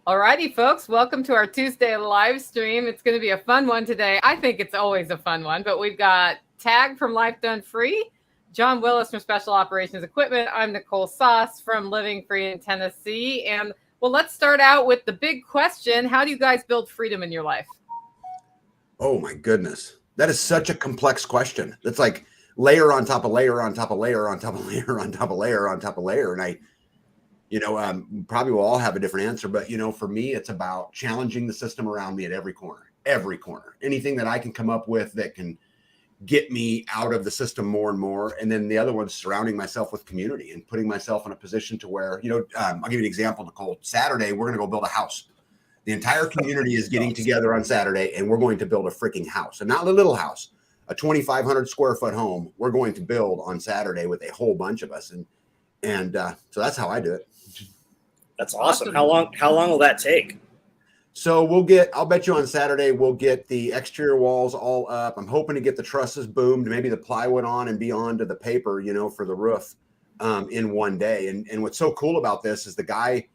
Alrighty, folks, welcome to our Tuesday live stream. It's going to be a fun one today. I think it's always a fun one, but we've got Tag from Life Done Free, John Willis from Special Operations Equipment. I'm Nicole Sauce from Living Free in Tennessee. And well, let's start out with the big question. How do you guys build freedom in your life? Oh my goodness. That is such a complex question. That's like layer on top of layer on top of layer on top of layer on top of layer on top of layer. And probably will all have a different answer, but for me, it's about challenging the system around me at every corner, anything that I can come up with that can get me out of the system more and more. And then the other one's surrounding myself with community and putting myself in a position to where, I'll give you an example, Nicole. Saturday, we're going to go build a house. The entire community is getting together on Saturday and we're going to build a freaking house, and not a little house, a 2,500 square foot home. We're going to build on Saturday with a whole bunch of us. And so that's how I do it. That's awesome. How long will that take? So I'll bet you on Saturday, we'll get the exterior walls all up. I'm hoping to get the trusses boomed, maybe the plywood on and be on to the paper, for the roof in one day. And what's so cool about this is the guy,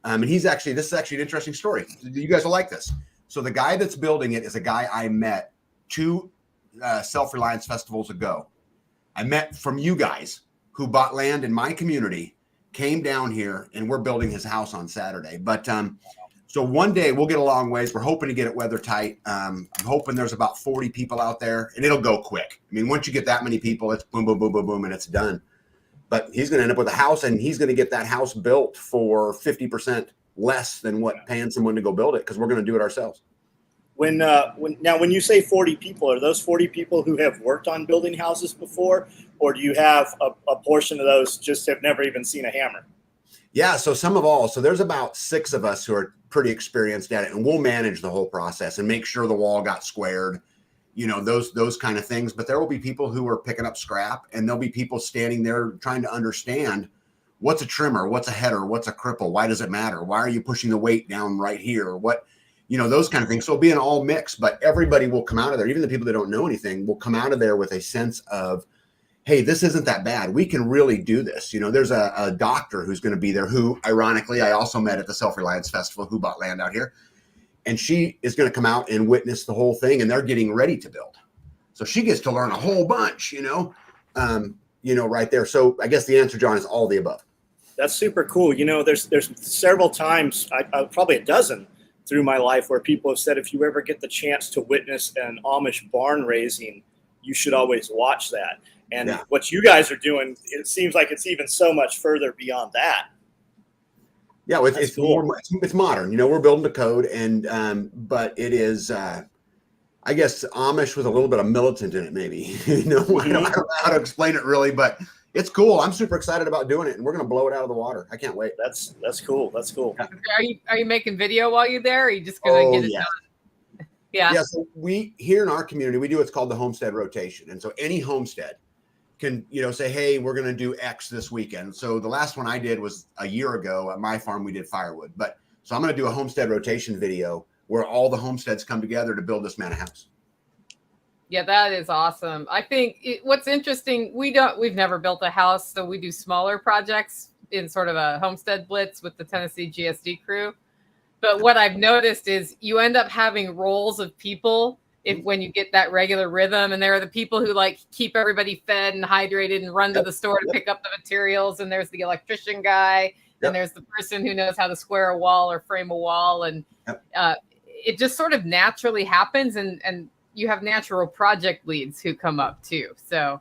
and this is actually an interesting story. You guys will like this. So the guy that's building it is a guy I met 2 Self-Reliance festivals ago. I met from you guys who bought land in my community, came down here, and we're building his house on Saturday. But so one day we'll get a long ways. We're hoping to get it weather tight. I'm hoping there's about 40 people out there, and it'll go quick. I mean, once you get that many people, it's boom, boom, boom, boom, boom, and it's done. But he's going to end up with a house, and he's going to get that house built for 50% less than what paying someone to go build it, because we're going to do it ourselves. When you say 40 people, are those 40 people who have worked on building houses before, or do you have a portion of those just have never even seen a hammer? Yeah, so some of all. So there's about 6 of us who are pretty experienced at it, and we'll manage the whole process and make sure the wall got squared, those kind of things. But there will be people who are picking up scrap, and there'll be people standing there trying to understand what's a trimmer, what's a header, what's a cripple, why does it matter? Why are you pushing the weight down right here? What, those kind of things. So it'll be an all mix, but everybody will come out of there. Even the people that don't know anything will come out of there with a sense of, hey, this isn't that bad. We can really do this. There's a doctor who's going to be there who, ironically, I also met at the Self-Reliance Festival, who bought land out here. And she is going to come out and witness the whole thing, and they're getting ready to build. So she gets to learn a whole bunch, right there. So I guess the answer, John, is all the above. That's super cool. There's several times, probably a dozen through my life, where people have said, if you ever get the chance to witness an Amish barn raising, you should always watch that. And what you guys are doing, it seems like it's even so much further beyond that. Yeah, it's cool. It's modern. We're building the code, but it is, I guess, Amish with a little bit of militant in it, maybe. I don't know how to explain it really, but it's cool. I'm super excited about doing it, and we're going to blow it out of the water. I can't wait. That's cool. That's cool. Are you making video while you're there? Or are you just going to get it done? Yeah. Yeah. So we here in our community, we do what's called the homestead rotation, and so any homestead can say, hey, we're going to do X this weekend. So the last one I did was a year ago at my farm. We did firewood, so I'm going to do a homestead rotation video where all the homesteads come together to build this man a house. Yeah, that is awesome. I think what's interesting, we've never built a house, so we do smaller projects in sort of a homestead blitz with the Tennessee GSD crew. But what I've noticed is you end up having roles of people when you get that regular rhythm, and there are the people who keep everybody fed and hydrated and run to the store to pick up the materials, and there's the electrician guy, and there's the person who knows how to square a wall or frame a wall, and it just sort of naturally happens, and you have natural project leads who come up too. So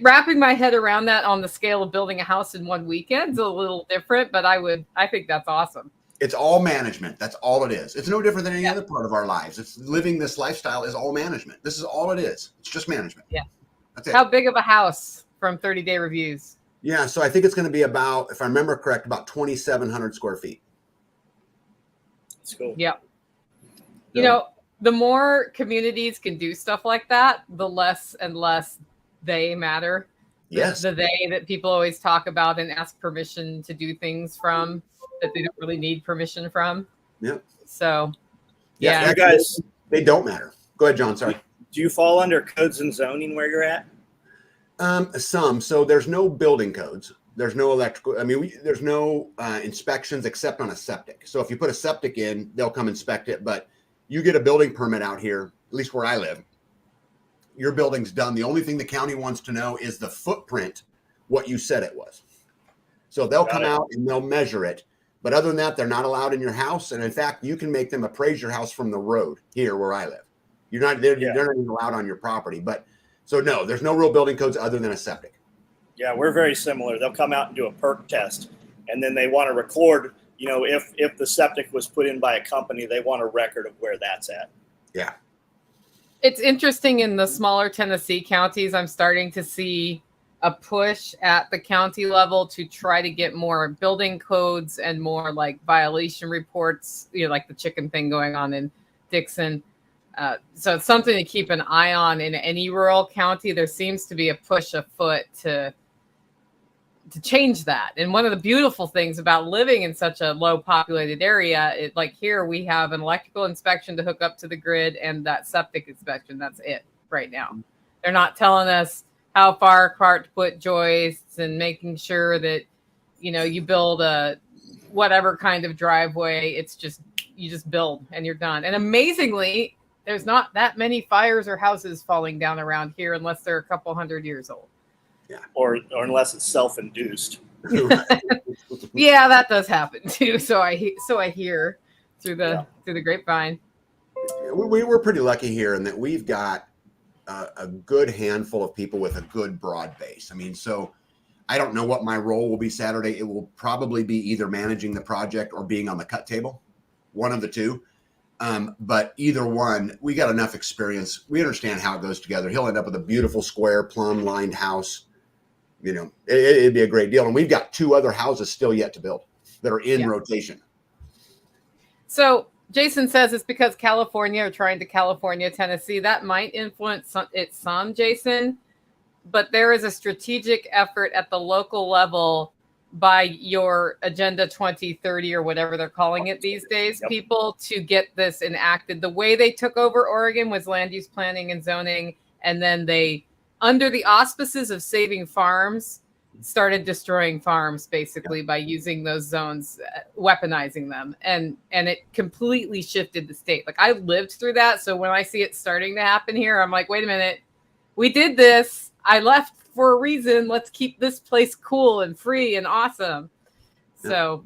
wrapping my head around that on the scale of building a house in one weekend is a little different, but I think that's awesome. It's all management. That's all it is. It's no different than any other part of our lives. It's living this lifestyle is all management. This is all it is. It's just management. Yeah. That's it. How big of a house from 30-day reviews? Yeah. So I think it's going to be about, if I remember correct, about 2,700 square feet. That's cool. Yeah. The more communities can do stuff like that, the less and less they matter. Yes. The they that people always talk about and ask permission to do things from that they don't really need permission from. Yeah. So, you guys, they don't matter. Go ahead, John. Sorry. Do you fall under codes and zoning where you're at? Some. So there's no building codes, There's no electrical. I mean, there's no inspections except on a septic. So if you put a septic in, they'll come inspect it. But you get a building permit out here, at least where I live, your building's done. The only thing the county wants to know is the footprint, what you said it was. So they'll come out and they'll measure it. But other than that, they're not allowed in your house. And in fact, you can make them appraise your house from the road here where I live. You're not they're not even allowed on your property. But so no, there's no real building codes other than a septic. Yeah, we're very similar. They'll come out and do a perk test, and then they want to record, if the septic was put in by a company, they want a record of where that's at. Yeah. It's interesting in the smaller Tennessee counties, I'm starting to see a push at the county level to try to get more building codes and more like violation reports, like the chicken thing going on in Dixon. So it's something to keep an eye on in any rural county. There seems to be a push afoot to change that. And one of the beautiful things about living in such a low populated area, like here we have an electrical inspection to hook up to the grid and that septic inspection. That's it right now. They're not telling us how far apart to put joists and making sure that, you build a whatever kind of driveway. It's just, you just build and you're done. And amazingly, there's not that many fires or houses falling down around here unless they're a couple 100 years old. Yeah. Or unless it's self-induced. Yeah, that does happen too. So I hear through the grapevine. We're pretty lucky here in that we've got a good handful of people with a good broad base. I mean, so I don't know what my role will be Saturday. It will probably be either managing the project or being on the cut table, one of the two. But either one, we got enough experience. We understand how it goes together. He'll end up with a beautiful square plumb lined house. It'd be a great deal. And we've got 2 other houses still yet to build that are in rotation. So Jason says it's because California are trying to California, Tennessee. That might influence it some, Jason, but there is a strategic effort at the local level by your Agenda 2030 or whatever they're calling it these days, people, to get this enacted. The way they took over Oregon was land use planning and zoning, and then they, under the auspices of saving farms, started destroying farms basically by using those zones, weaponizing them, and it completely shifted the state. Like, I lived through that, so when I see it starting to happen here, I'm like, wait a minute, we did this. I left for a reason. Let's keep this place cool and free and awesome. So,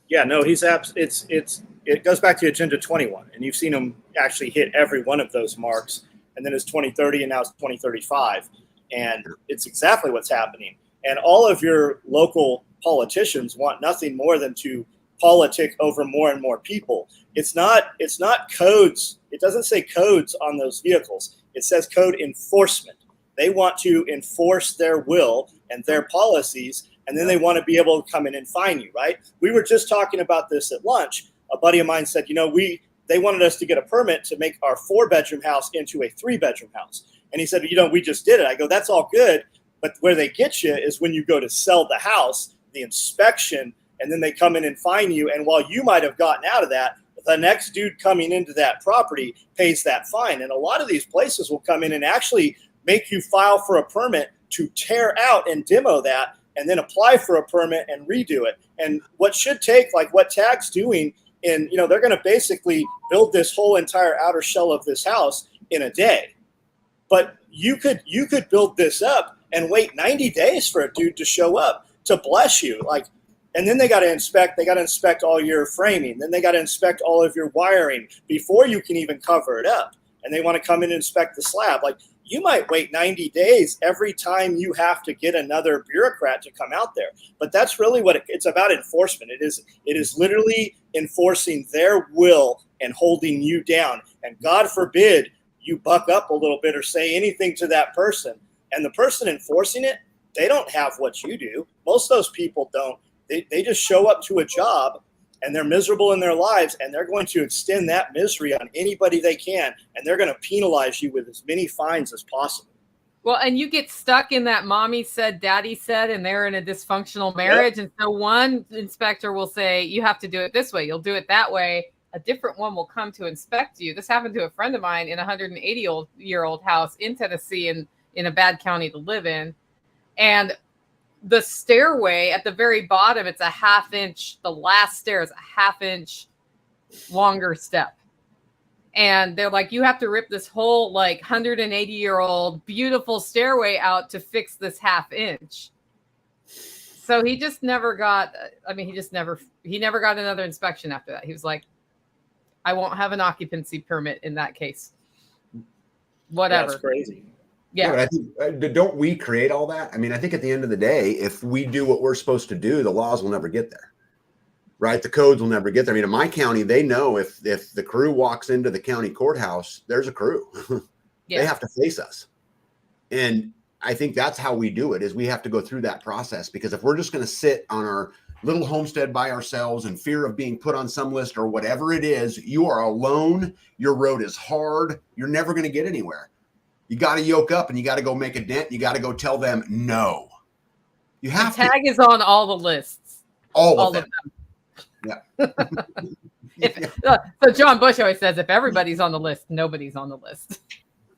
it goes back to Agenda 21, and you've seen them actually hit every one of those marks. And then it's 2030, and now it's 2035, and it's exactly what's happening. And all of your local politicians want nothing more than to politic over more and more people. It's not codes. It doesn't say codes on those vehicles. It says code enforcement. They want to enforce their will and their policies, and then they want to be able to come in and fine you, right? We were just talking about this at lunch. A buddy of mine said, they wanted us to get a permit to make our 4-bedroom house into a 3-bedroom house. And he said, we just did it. I go, that's all good. But where they get you is when you go to sell the house, the inspection, and then they come in and fine you. And while you might have gotten out of that, the next dude coming into that property pays that fine. And a lot of these places will come in and actually make you file for a permit to tear out and demo that, and then apply for a permit and redo it. And what should take, like what Tag's doing, and they're going to basically build this whole entire outer shell of this house in a day. But you could build this up and wait 90 days for a dude to show up to bless you. And then they got to inspect all your framing. Then they got to inspect all of your wiring before you can even cover it up. And they want to come in and inspect the slab. You might wait 90 days every time you have to get another bureaucrat to come out there. But that's really what it's about, enforcement. It is literally enforcing their will and holding you down. And God forbid you buck up a little bit or say anything to that person. And the person enforcing it, they don't have what you do. Most of those people don't. They just show up to a job and they're miserable in their lives, and they're going to extend that misery on anybody they can, and they're going to penalize you with as many fines as possible. Well, and you get stuck in that mommy said, daddy said, and they're in a dysfunctional marriage. Yep. And so one inspector will say, you have to do it this way. You'll do it that way. A different one will come to inspect you. This happened to a friend of mine in a 180-year-old house in Tennessee in a bad county to live in. And the stairway at the very bottom, it's a half inch. The last stair is a half inch longer step. And they're like, you have to rip this whole like 180-year-old beautiful stairway out to fix this half inch. So he just never got, he never got another inspection after that. He was like, I won't have an occupancy permit in that case. Whatever. That's crazy. Yeah, but I think, don't we create all that? I mean, I think at the end of the day, if we do what we're supposed to do, the laws will never get there, right? The codes will never get there. I mean, in my county, they know if the crew walks into the county courthouse, there's a crew. They have to face us. And I think that's how we do it, is we have to go through that process, because if we're just going to sit on our little homestead by ourselves in fear of being put on some list or whatever it is, you are alone. Your road is hard. You're never going to get anywhere. You got to yoke up and you got to go make a dent. You got to go tell them no. You have the tag is on all the lists. All of them. Yeah. So John Bush always says, if everybody's on the list, nobody's on the list.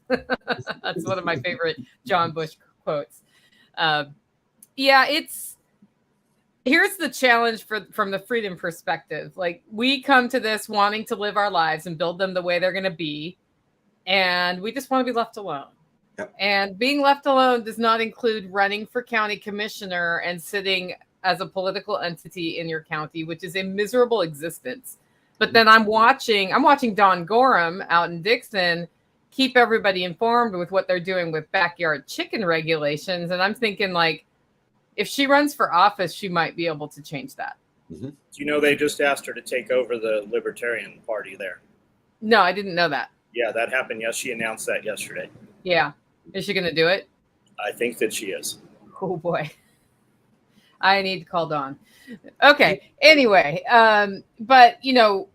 That's one of my favorite John Bush quotes. Here's the challenge from the freedom perspective. Like, we come to this wanting to live our lives and build them the way they're going to be. And we just want to be left alone. Yep. And being left alone does not include running for county commissioner and sitting as a political entity in your county, which is a miserable existence. But then I'm watching Don Gorham out in Dixon keep everybody informed with what they're doing with backyard chicken regulations. And I'm thinking, like, if she runs for office, she might be able to change that. Mm-hmm. You know, they just asked her to take over the Libertarian Party there. No, I didn't know that. Yeah, that happened. Yes, she announced that yesterday. Yeah. Is she going to do it? I think that she is. Oh, boy. I need to call Dawn. Okay. Anyway, but, you know,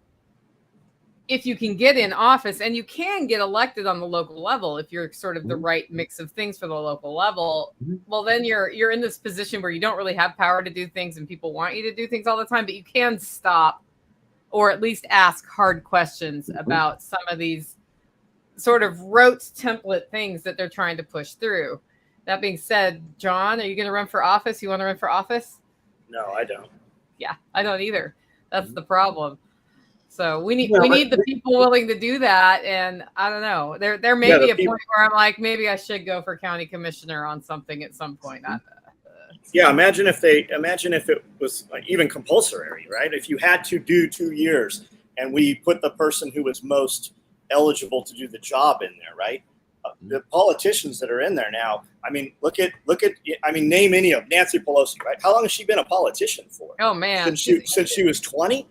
if you can get in office, and you can get elected on the local level if you're sort of the right mix of things for the local level, well, then you're in this position where you don't really have power to do things and people want you to do things all the time, but you can stop or at least ask hard questions about some of these sort of rote template things that they're trying to push through. That being said, John, are you going to run for office? You want to run for office? No, I don't. Yeah, I don't either. That's the problem. So we need the people willing to do that. And I don't know, there may be a point where I'm like, maybe I should go for county commissioner on something at some point. Yeah, imagine if it was even compulsory, right? If you had to do 2 years and we put the person who was most eligible to do the job in there, right? The politicians that are in there now, I mean, look at, name any of Nancy Pelosi, right? How long has she been a politician for? Oh, man. Since she was 20?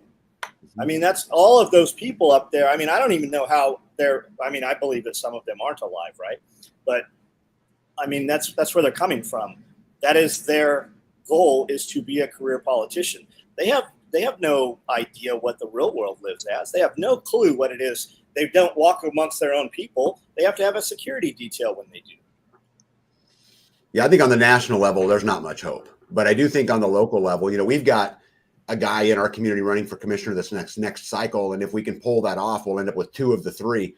I mean, that's all of those people up there. I mean, I don't even know how I believe that some of them aren't alive, right? But I mean, that's where they're coming from. That is their goal, is to be a career politician. They have no idea what the real world lives as. They have no clue what it is. They don't walk amongst their own people. They have to have a security detail when they do. Yeah, I think on the national level, there's not much hope. But I do think on the local level, you know, we've got a guy in our community running for commissioner this next cycle. And if we can pull that off, we'll end up with 2 of the 3.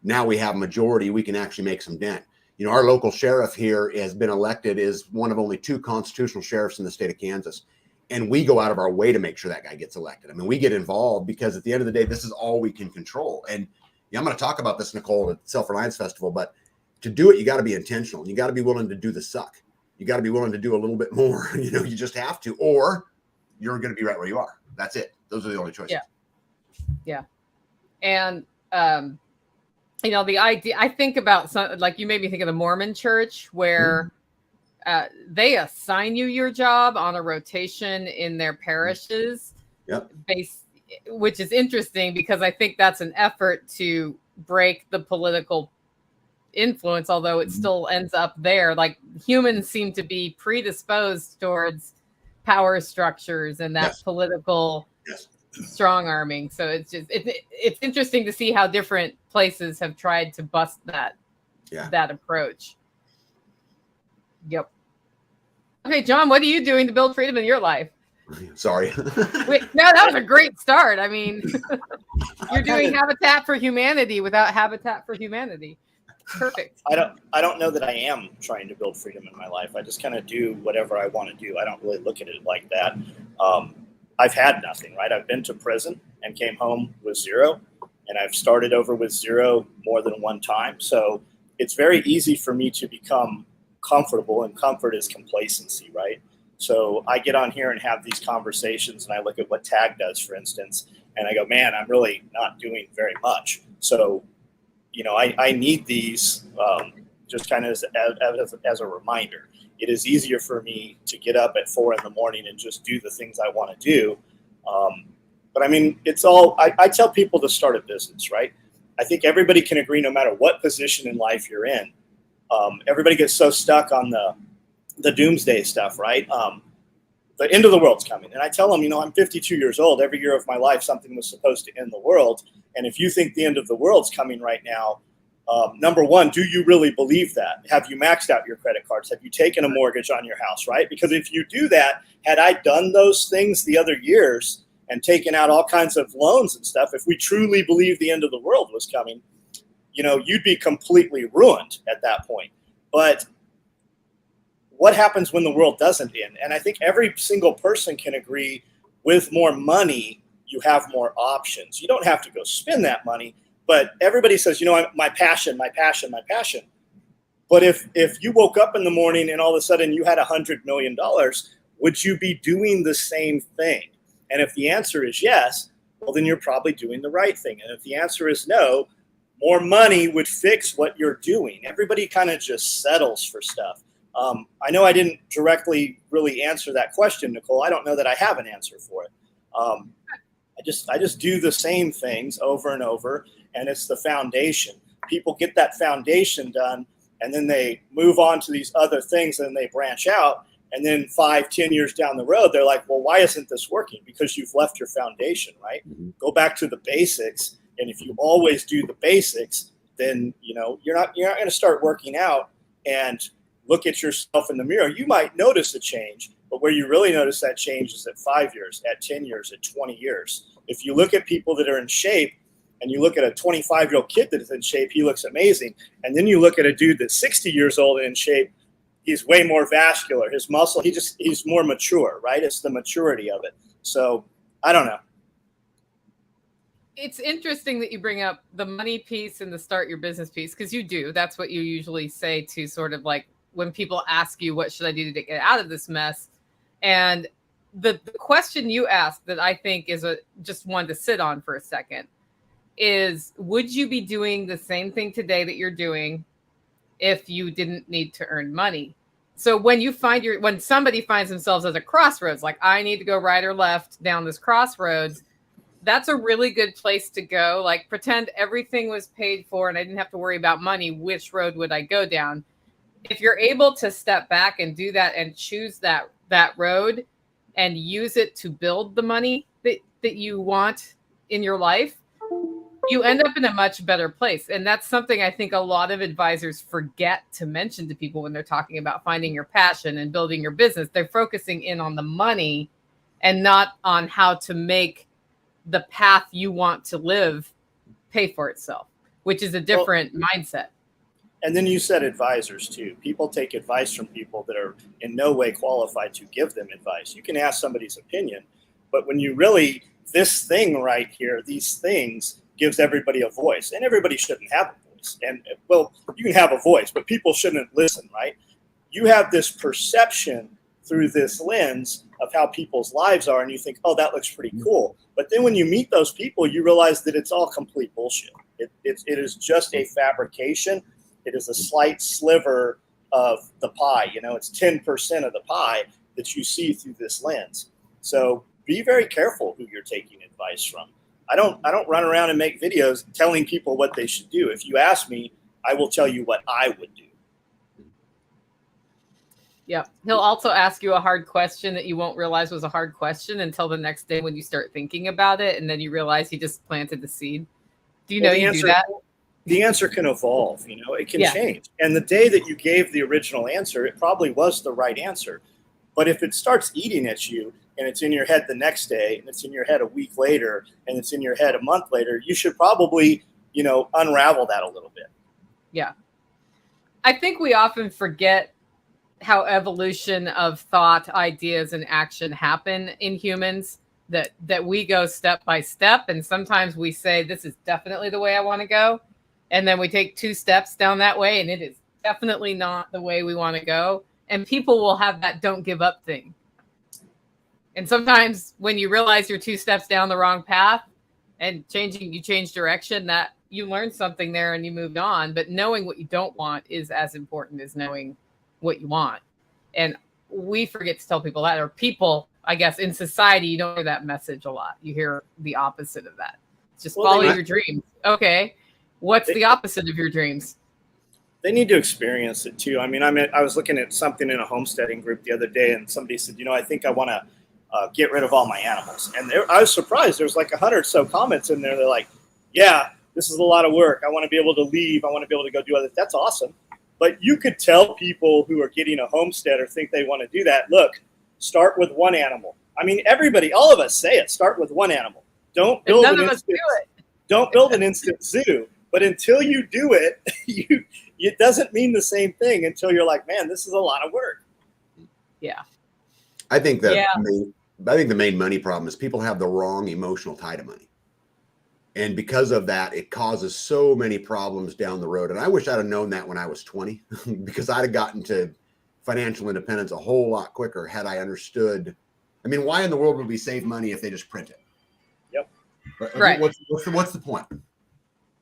Now we have majority. We can actually make some dent. You know, our local sheriff here has been elected, is one of only 2 constitutional sheriffs in the state of Kansas. And we go out of our way to make sure that guy gets elected. I mean, we get involved because at the end of the day, this is all we can control. And yeah, I'm going to talk about this, Nicole, at Self-Reliance Festival, but to do it, you got to be intentional. You got to be willing to do the suck. You got to be willing to do a little bit more. You know, you just have to, or you're going to be right where you are. That's it. Those are the only choices. Yeah. And, you know, the idea, I think about some, like, you made me think of the Mormon church where they assign you your job on a rotation in their parishes. Yep. Which is interesting because I think that's an effort to break the political influence, although it still ends up there. Like, humans seem to be predisposed towards power structures and that political strong arming. So it's interesting to see how different places have tried to bust that approach. Yep. Okay, John, what are you doing to build freedom in your life? Sorry. Wait, no, that was a great start. I mean, you're doing Habitat for Humanity without Habitat for Humanity. Perfect. I don't know that I am trying to build freedom in my life. I just kind of do whatever I want to do. I don't really look at it like that. I've had nothing, right? I've been to prison and came home with zero, and I've started over with zero more than one time. So it's very easy for me to become comfortable, and comfort is complacency, right? So I get on here and have these conversations, and I look at what Tag does, for instance, and I go, man, I'm really not doing very much. So, you know, I need these just kind of as a reminder. It is easier for me to get up at 4 a.m. and just do the things I want to do. But I mean, it's all, I tell people to start a business, right? I think everybody can agree, no matter what position in life you're in. Everybody gets so stuck on the doomsday stuff, right? The end of the world's coming. And I tell them, you know, I'm 52 years old. Every year of my life, something was supposed to end the world. And if you think the end of the world's coming right now, number one, do you really believe that? Have you maxed out your credit cards? Have you taken a mortgage on your house, right? Because if you do that, had I done those things the other years and taken out all kinds of loans and stuff, if we truly believed the end of the world was coming, you know, you'd be completely ruined at that point. But what happens when the world doesn't end? And I think every single person can agree, with more money, you have more options. You don't have to go spend that money, but everybody says, you know, my passion. But if you woke up in the morning and all of a sudden you had $100 million, would you be doing the same thing? And if the answer is yes, well, then you're probably doing the right thing. And if the answer is no, more money would fix what you're doing. Everybody kind of just settles for stuff. I know I didn't directly really answer that question, Nicole. I don't know that I have an answer for it. I just do the same things over and over, and it's the foundation. People get that foundation done, and then they move on to these other things, and they branch out. And then 5-10 years down the road, they're like, well, why isn't this working? Because you've left your foundation, right? Mm-hmm. Go back to the basics. And if you always do the basics, then, you know, you're not going to start working out and look at yourself in the mirror. You might notice a change, but where you really notice that change is at 5 years, at 10 years, at 20 years. If you look at people that are in shape, and you look at a 25-year-old kid that is in shape, he looks amazing. And then you look at a dude that's 60 years old and in shape, he's way more vascular. His muscle, he's more mature, right? It's the maturity of it. So I don't know. It's interesting that you bring up the money piece and the start your business piece, because you do. That's what you usually say to sort of like when people ask you, what should I do to get out of this mess? And the question you asked that I think is just one to sit on for a second is, would you be doing the same thing today that you're doing if you didn't need to earn money? So when somebody finds themselves at a crossroads, like I need to go right or left down this crossroads, that's a really good place to go. Like pretend everything was paid for and I didn't have to worry about money. Which road would I go down? If you're able to step back and do that and choose that road and use it to build the money that you want in your life, you end up in a much better place. And that's something I think a lot of advisors forget to mention to people when they're talking about finding your passion and building your business. They're focusing in on the money and not on how to make the path you want to live pay for itself, which is a different mindset. And then you said advisors too. People take advice from people that are in no way qualified to give them advice. You can ask somebody's opinion, but when you really, this thing right here, these things gives everybody a voice, and everybody shouldn't have a voice. And well, you can have a voice, but people shouldn't listen, right? You have this perception through this lens of how people's lives are, and you think, oh, that looks pretty cool. But then when you meet those people, you realize that it's all complete bullshit. It is just a fabrication. It is a slight sliver of the pie. You know, it's 10% of the pie that you see through this lens. So be very careful who you're taking advice from. I don't run around and make videos telling people what they should do. If you ask me, I will tell you what I would do. Yeah. He'll also ask you a hard question that you won't realize was a hard question until the next day when you start thinking about it. And then you realize he just planted the seed. Do you know you do that? The answer can evolve, you know, it can change. And the day that you gave the original answer, it probably was the right answer. But if it starts eating at you and it's in your head the next day and it's in your head a week later and it's in your head a month later, you should probably, you know, unravel that a little bit. Yeah. I think we often forget how evolution of thought, ideas, and action happen in humans. That we go step by step, and sometimes we say this is definitely the way I want to go, and then we take 2 steps down that way, and it is definitely not the way we want to go. And people will have that don't give up thing. And sometimes when you realize you're 2 steps down the wrong path and you change direction, that you learn something there and you moved on. But knowing what you don't want is as important as knowing what you want. And we forget to tell people that, or people, I guess, in society, you don't hear that message a lot. You hear the opposite of that. Just follow your dreams. Okay. What's the opposite of your dreams? They need to experience it too. I mean, I was looking at something in a homesteading group the other day, and somebody said, I think I want to get rid of all my animals. And I was surprised. There's like 100 or so comments in there. They're like, yeah, this is a lot of work. I want to be able to leave. I want to be able to go do other. That's awesome. But you could tell people who are getting a homestead or think they want to do that, look, start with 1 animal. I mean, everybody, all of us say it, start with 1 animal. Don't build Don't build an instant zoo. But until you do it, it doesn't mean the same thing until you're like, man, this is a lot of work. Yeah. I think the main money problem is people have the wrong emotional tie to money. And because of that, it causes so many problems down the road. And I wish I'd have known that when I was 20, because I'd have gotten to financial independence a whole lot quicker had I understood. I mean, why in the world would we save money if they just print it? Yep. Right. What's the point?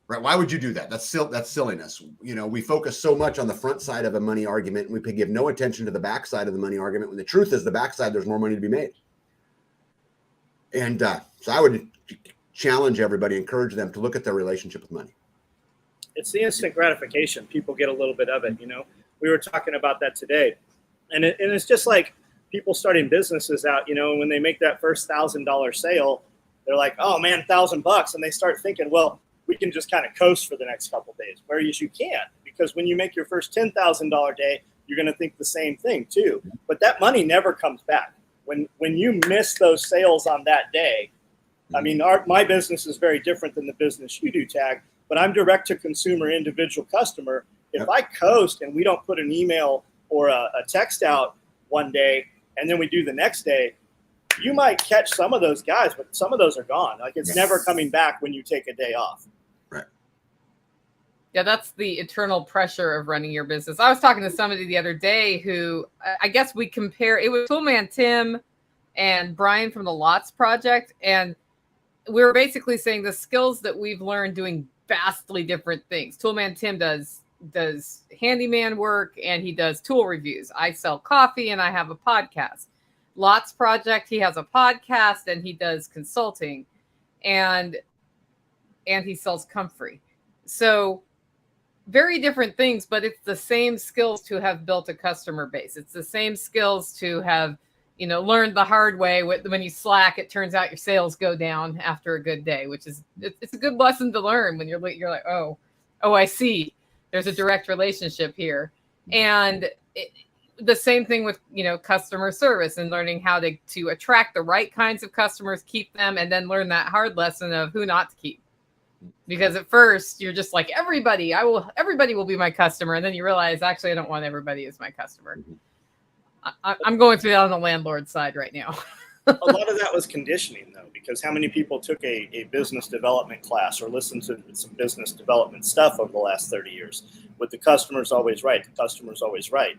Right? Why would you do that? That's silliness. We focus so much on the front side of a money argument, and we give no attention to the back side of the money argument, when the truth is the backside, there's more money to be made. And so I would challenge everybody, encourage them to look at their relationship with money. It's the instant gratification. People get a little bit of it. We were talking about that today. And it's just like people starting businesses out, when they make that first $1,000 sale, they're like, oh man, $1,000. And they start thinking, well, we can just kind of coast for the next couple of days. Whereas you can't, because when you make your first $10,000 day, you're going to think the same thing too. But that money never comes back. When you miss those sales on that day, I mean, my business is very different than the business you do, Tag, but I'm direct to consumer, individual customer. If I coast and we don't put an email or a text out one day and then we do the next day, you might catch some of those guys, but some of those are gone. Like it's never coming back when you take a day off. Right. Yeah, that's the eternal pressure of running your business. I was talking to somebody the other day who I guess we compare. It was Toolman Tim and Brian from the Lots Project. And we were basically saying the skills that we've learned doing vastly different things. Toolman Tim does handyman work and he does tool reviews. I sell coffee and I have a podcast. Lots Project, he has a podcast and he does consulting and he sells comfrey. So very different things, but it's the same skills to have built a customer base. It's the same skills to have, learned the hard way. When you slack, it turns out your sales go down after a good day, which is, it's a good lesson to learn when you're like, oh, I see. There's a direct relationship here. And the same thing with, customer service and learning how to attract the right kinds of customers, keep them, and then learn that hard lesson of who not to keep. Because at first you're just like, everybody will be my customer. And then you realize, actually, I don't want everybody as my customer. I'm going through that on the landlord side right now. A lot of that was conditioning, though, because how many people took a business development class or listened to some business development stuff over the last 30 years with the customer's always right, the customer's always right.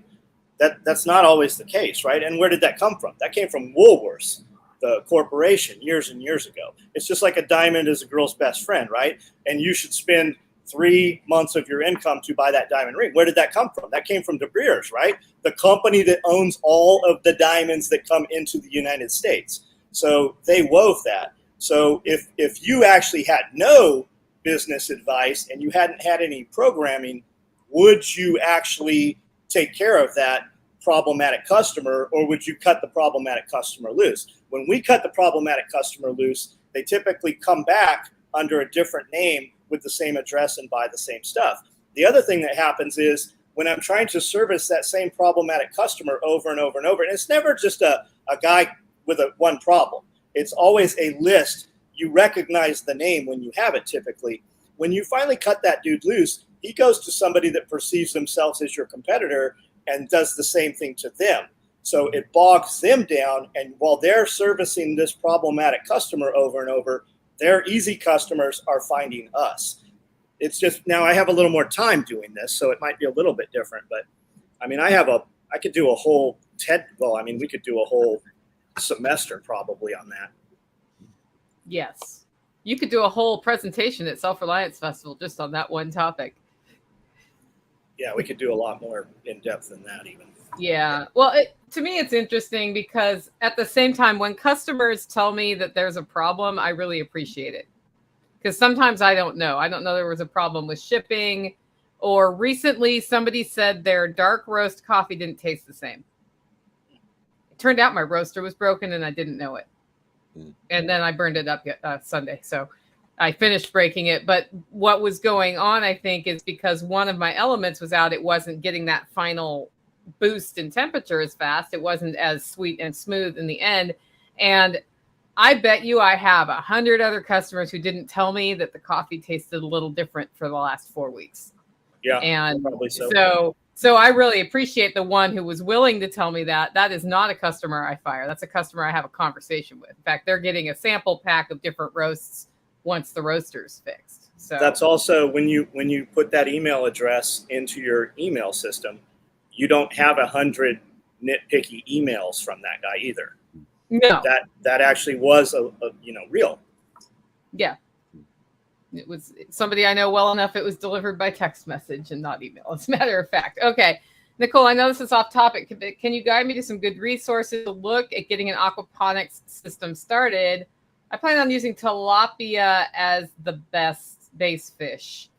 That's not always the case, right? And where did that come from? That came from Woolworths, the corporation, years and years ago. It's just like a diamond is a girl's best friend, right? And you should spend 3 months of your income to buy that diamond ring. Where did that come from? That came from De Beers, right? The company that owns all of the diamonds that come into the United States. So they wove that. So if you actually had no business advice and you hadn't had any programming, would you actually take care of that problematic customer, or would you cut the problematic customer loose? When we cut the problematic customer loose, they typically come back under a different name with the same address and buy the same stuff. The other thing that happens is when I'm trying to service that same problematic customer over and over and over, and it's never just a guy with one problem. It's always a list. You recognize the name when you have it typically. When you finally cut that dude loose, He goes to somebody that perceives themselves as your competitor and does the same thing to them. So it bogs them down. And while they're servicing this problematic customer over and over, their easy customers are finding us. It's just now I have a little more time doing this, so it might be a little bit different. But I mean, I could do a whole we could do a whole semester probably on that. Yes. You could do a whole presentation at Self-Reliance Festival just on that one topic. Yeah, we could do a lot more in depth than that even. Yeah. Well, to me, it's interesting because at the same time, when customers tell me that there's a problem, I really appreciate it. Because sometimes I don't know. I don't know there was a problem with shipping, or recently somebody said their dark roast coffee didn't taste the same. It turned out my roaster was broken and I didn't know it. And then I burned it up Sunday. So I finished breaking it. But what was going on, I think, is because one of my elements was out, it wasn't getting that final boost in temperature as fast. It wasn't as sweet and smooth in the end. And I bet you I have 100 other customers who didn't tell me that the coffee tasted a little different for the last 4 weeks. Yeah, and probably so. So I really appreciate the one who was willing to tell me that. That is not a customer I fire. That's a customer I have a conversation with. In fact, they're getting a sample pack of different roasts once the roaster's fixed. So that's also when you put that email address into your email system, you don't have 100 nitpicky emails from that guy either. No, that actually was a real. Yeah. It was somebody I know well enough. It was delivered by text message and not email, as a matter of fact. Okay. Nicole, I know this is off topic. Can you guide me to some good resources to look at getting an aquaponics system started? I plan on using tilapia as the best base fish.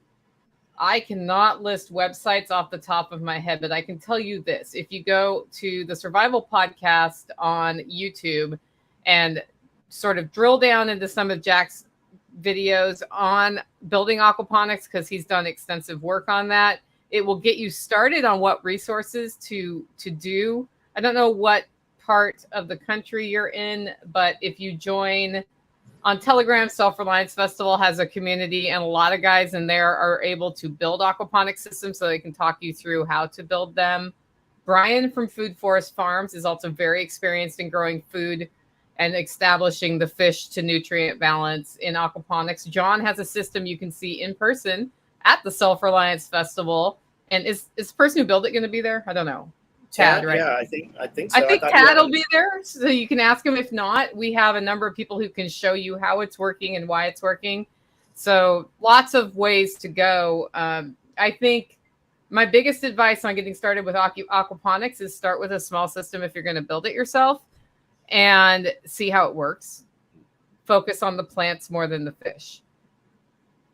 I cannot list websites off the top of my head, but I can tell you this. If you go to the Survival Podcast on YouTube and sort of drill down into some of Jack's videos on building aquaponics, because he's done extensive work on that, it will get you started on what resources to do. I don't know what part of the country you're in, but if you join on Telegram, Self-Reliance Festival has a community, and a lot of guys in there are able to build aquaponic systems, so they can talk you through how to build them. Brian from Food Forest Farms is also very experienced in growing food and establishing the fish to nutrient balance in aquaponics. John has a system you can see in person at the Self-Reliance Festival. And is the person who built it going to be there? I don't know. Tad, right? Yeah, I think so. I think Tad will be there, so you can ask him. If not, we have a number of people who can show you how it's working and why it's working. So lots of ways to go. I think my biggest advice on getting started with aquaponics is start with a small system if you're going to build it yourself, and see how it works. Focus on the plants more than the fish.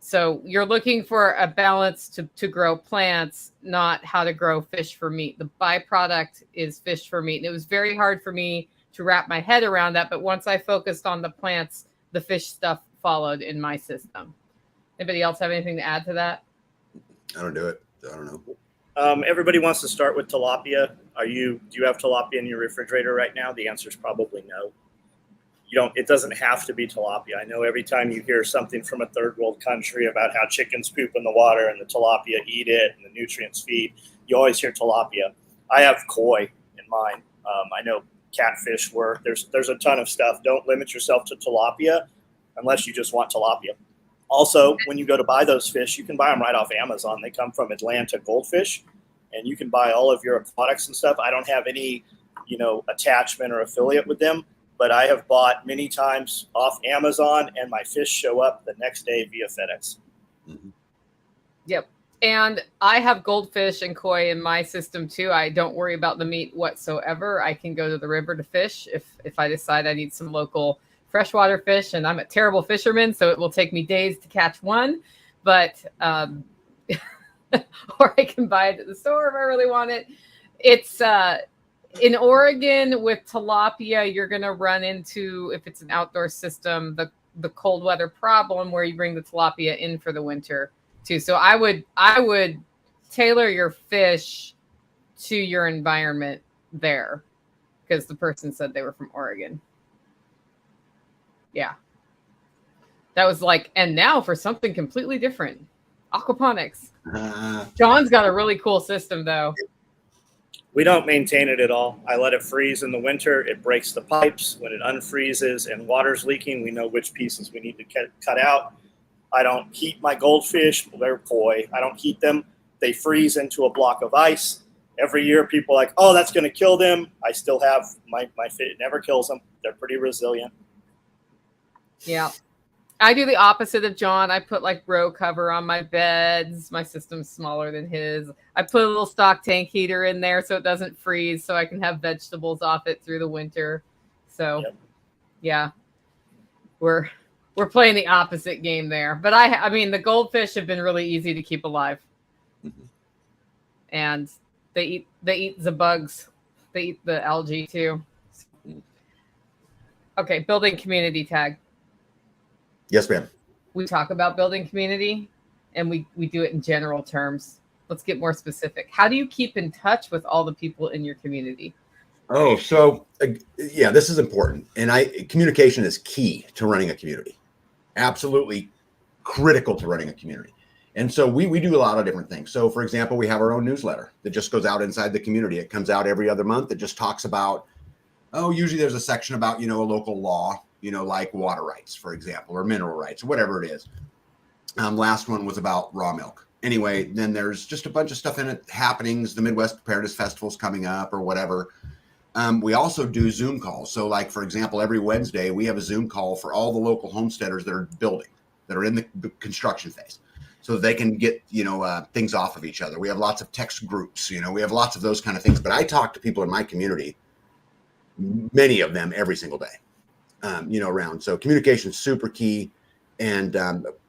So you're looking for a balance to grow plants, not how to grow fish for meat. The byproduct is fish for meat. And it was very hard for me to wrap my head around that. But once I focused on the plants, the fish stuff followed in my system. Anybody else have anything to add to that? I don't do it. I don't know. Everybody wants to start with tilapia. Do you have tilapia in your refrigerator right now? The answer is probably no. It doesn't have to be tilapia. I know every time you hear something from a third world country about how chickens poop in the water and the tilapia eat it and the nutrients feed, you always hear tilapia. I have koi in mine. I know catfish work. There's a ton of stuff. Don't limit yourself to tilapia unless you just want tilapia. Also, when you go to buy those fish, you can buy them right off Amazon. They come from Atlanta Goldfish, and you can buy all of your aquatics and stuff. I don't have any, attachment or affiliate with them, but I have bought many times off Amazon, and my fish show up the next day via FedEx. Mm-hmm. Yep. And I have goldfish and koi in my system too. I don't worry about the meat whatsoever. I can go to the river to fish if I decide I need some local freshwater fish, and I'm a terrible fisherman, so it will take me days to catch one. But or I can buy it at the store if I really want it. It's in Oregon with tilapia, you're going to run into, if it's an outdoor system, the cold weather problem where you bring the tilapia in for the winter too. So I would tailor your fish to your environment there, because the person said they were from Oregon. Yeah. That was like, and now for something completely different. Aquaponics. John's got a really cool system, though. We don't maintain it at all. I let it freeze in the winter. It breaks the pipes. When it unfreezes and water's leaking, we know which pieces we need to cut out. I don't heat my goldfish. They're koi. I don't heat them. They freeze into a block of ice. Every year, people are like, oh, that's going to kill them. I still have my fish. It never kills them. They're pretty resilient. Yeah. I do the opposite of John. I put like row cover on my beds. My system's smaller than his. I put a little stock tank heater in there so it doesn't freeze, so I can have vegetables off it through the winter. So, yeah, we're playing the opposite game there. But I mean, the goldfish have been really easy to keep alive, and they eat the bugs. They eat the algae too. Okay, building community tag. Yes, ma'am. We talk about building community, and we do it in general terms. Let's get more specific. How do you keep in touch with all the people in your community? Oh, so yeah, this is important. And communication is key to running a community. Absolutely critical to running a community. And so we do a lot of different things. So for example, we have our own newsletter that just goes out inside the community. It comes out every other month. It just talks about, usually there's a section about, a local law, like water rights, for example, or mineral rights, or whatever it is. Last one was about raw milk. Anyway, then there's just a bunch of stuff in it, happenings, the Midwest Preparedness Festival's coming up or whatever. We also do Zoom calls. So like, for example, every Wednesday, we have a Zoom call for all the local homesteaders that are building, that are in the construction phase, so that they can get, things off of each other. We have lots of text groups, we have lots of those kind of things. But I talk to people in my community, many of them every single day. Around. So communication is super key. And,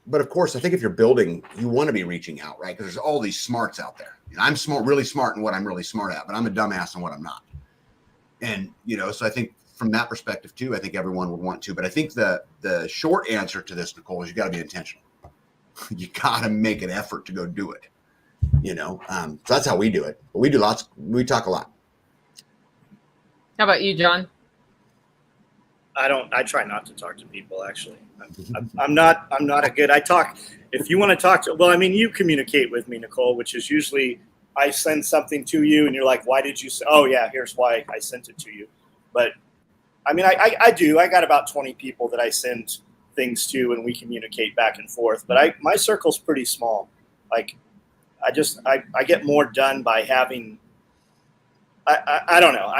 but of course, I think if you're building, you want to be reaching out, right? Because there's all these smarts out there. I'm really smart in what I'm really smart at, but I'm a dumbass in what I'm not. And, so I think from that perspective too, I think everyone would want to, but I think the short answer to this, Nicole, is you got to be intentional. You got to make an effort to go do it, so that's how we do it. But we talk a lot. How about you, John? I try not to talk to people, actually. I'm not a good, if you want to talk to, you communicate with me, Nicole, which is usually I send something to you and you're like, why did you say, oh yeah, here's why I sent it to you. But I do, I got about 20 people that I send things to and we communicate back and forth, but my circle's pretty small. Like I get more done by having, I don't know.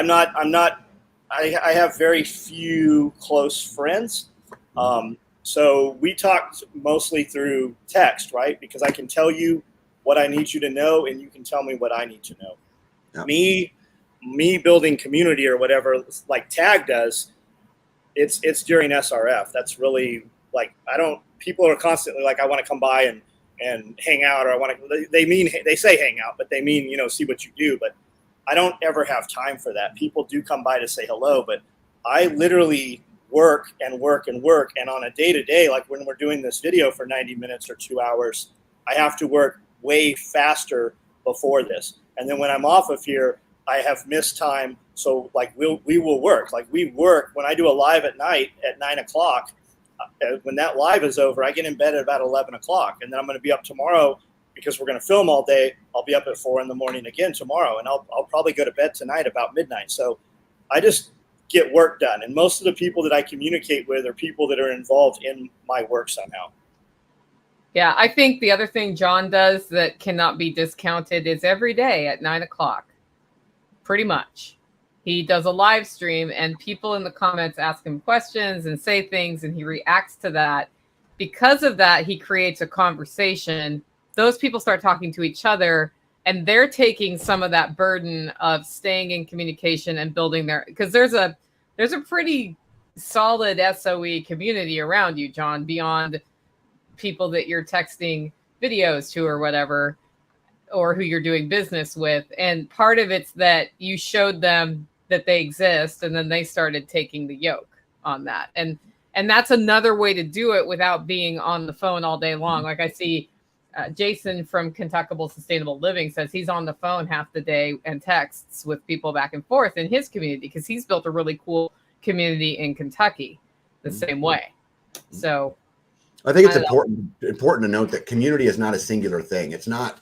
I have very few close friends. So we talked mostly through text, right? Because I can tell you what I need you to know and you can tell me what I need to know. Yeah. Me building community or whatever, like Tag does, it's during SRF. That's really like, people are constantly like, I want to come by and hang out, or they say hang out, but they mean, see what you do. But I don't ever have time for that. People do come by to say hello, but I literally work and work and work. And on a day-to-day, like when we're doing this video for 90 minutes or 2 hours, I have to work way faster before this. And then when I'm off of here, I have missed time. So like we will work. Like we work when I do a live at night at 9 o'clock. When that live is over, I get in bed at about 11 o'clock. And then I'm going to be up tomorrow because we're going to film all day. I'll be up at 4 a.m. again tomorrow, and I'll probably go to bed tonight about midnight. So I just get work done. And most of the people that I communicate with are people that are involved in my work somehow. Yeah, I think the other thing John does that cannot be discounted is every day at 9 o'clock, pretty much. He does a live stream and people in the comments ask him questions and say things, and he reacts to that. Because of that, he creates a conversation. Those people start talking to each other, and they're taking some of that burden of staying in communication and building because there's a pretty solid SOE community around you, John, beyond people that you're texting videos to or whatever, or who you're doing business with. And part of it's that you showed them that they exist, and then they started taking the yoke on that. And that's another way to do it without being on the phone all day long. Like I see Jason from Kentuckable Sustainable Living says he's on the phone half the day and texts with people back and forth in his community because he's built a really cool community in Kentucky the same way. So I think it's important to note that community is not a singular thing. It's not.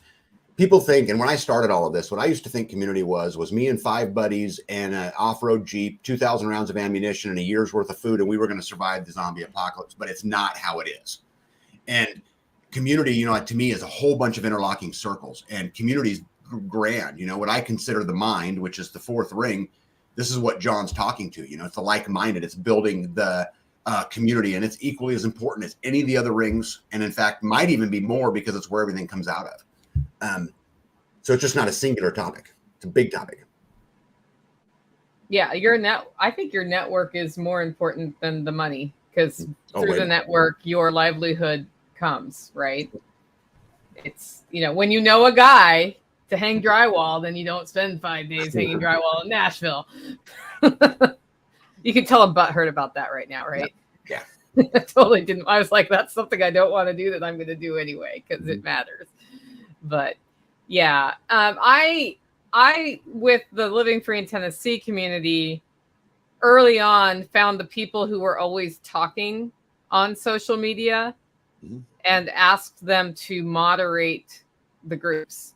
People think, and when I started all of this, what I used to think community was me and 5 buddies and an off-road Jeep, 2,000 rounds of ammunition, and a year's worth of food, and we were going to survive the zombie apocalypse. But it's not how it is. And community, you know, to me is a whole bunch of interlocking circles, and community's grand. You know, what I consider the mind, which is the 4th ring. This is what John's talking to. You know, it's the like-minded. It's building the community, and it's equally as important as any of the other rings, and in fact might even be more because it's where everything comes out of. So it's just not a singular topic. It's a big topic. Yeah, I think your network is more important than the money, because through the network your livelihood comes, right? It's, you know, when you know a guy to hang drywall, then you don't spend 5 days hanging drywall in Nashville. You can tell I'm butthurt about that right now, right? Yeah. I totally didn't. I was like, that's something I don't want to do that I'm going to do anyway because it matters. But yeah, I with the Living Free in Tennessee community early on found the people who were always talking on social media and asked them to moderate the groups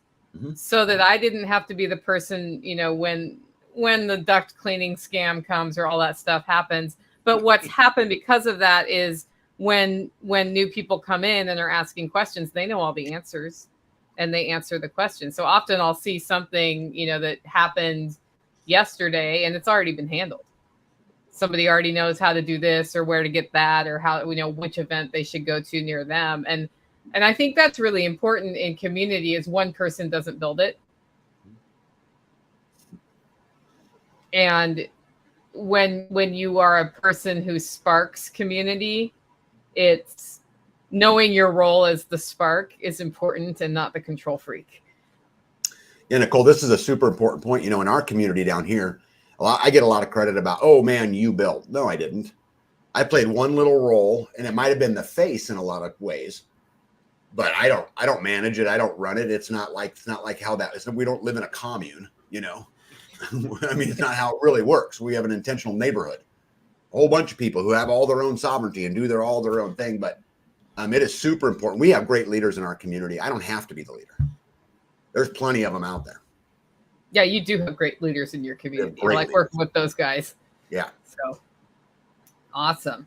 so that I didn't have to be the person, you know, when the duct cleaning scam comes or all that stuff happens. But what's happened because of that is when new people come in and are asking questions, they know all the answers and they answer the question. So often I'll see something, you know, that happened yesterday and it's already been handled. Somebody already knows how to do this or where to get that or how, you know, which event they should go to near them. And I think that's really important in community is one person doesn't build it. And when you are a person who sparks community, it's knowing your role as the spark is important and not the control freak. Yeah, Nicole, this is a super important point. You know, in our community down here, I get a lot of credit about, oh man, you built. No, I didn't. I played one little role, and it might have been the face in a lot of ways, but I don't manage it. I don't run it. It's not like how that is. We don't live in a commune, you know. I mean, it's not how it really works. We have an intentional neighborhood, a whole bunch of people who have all their own sovereignty and do all their own thing. But it is super important. We have great leaders in our community. I don't have to be the leader. There's plenty of them out there. Yeah, you do have great leaders in your community. I like working with those guys. Yeah. So awesome.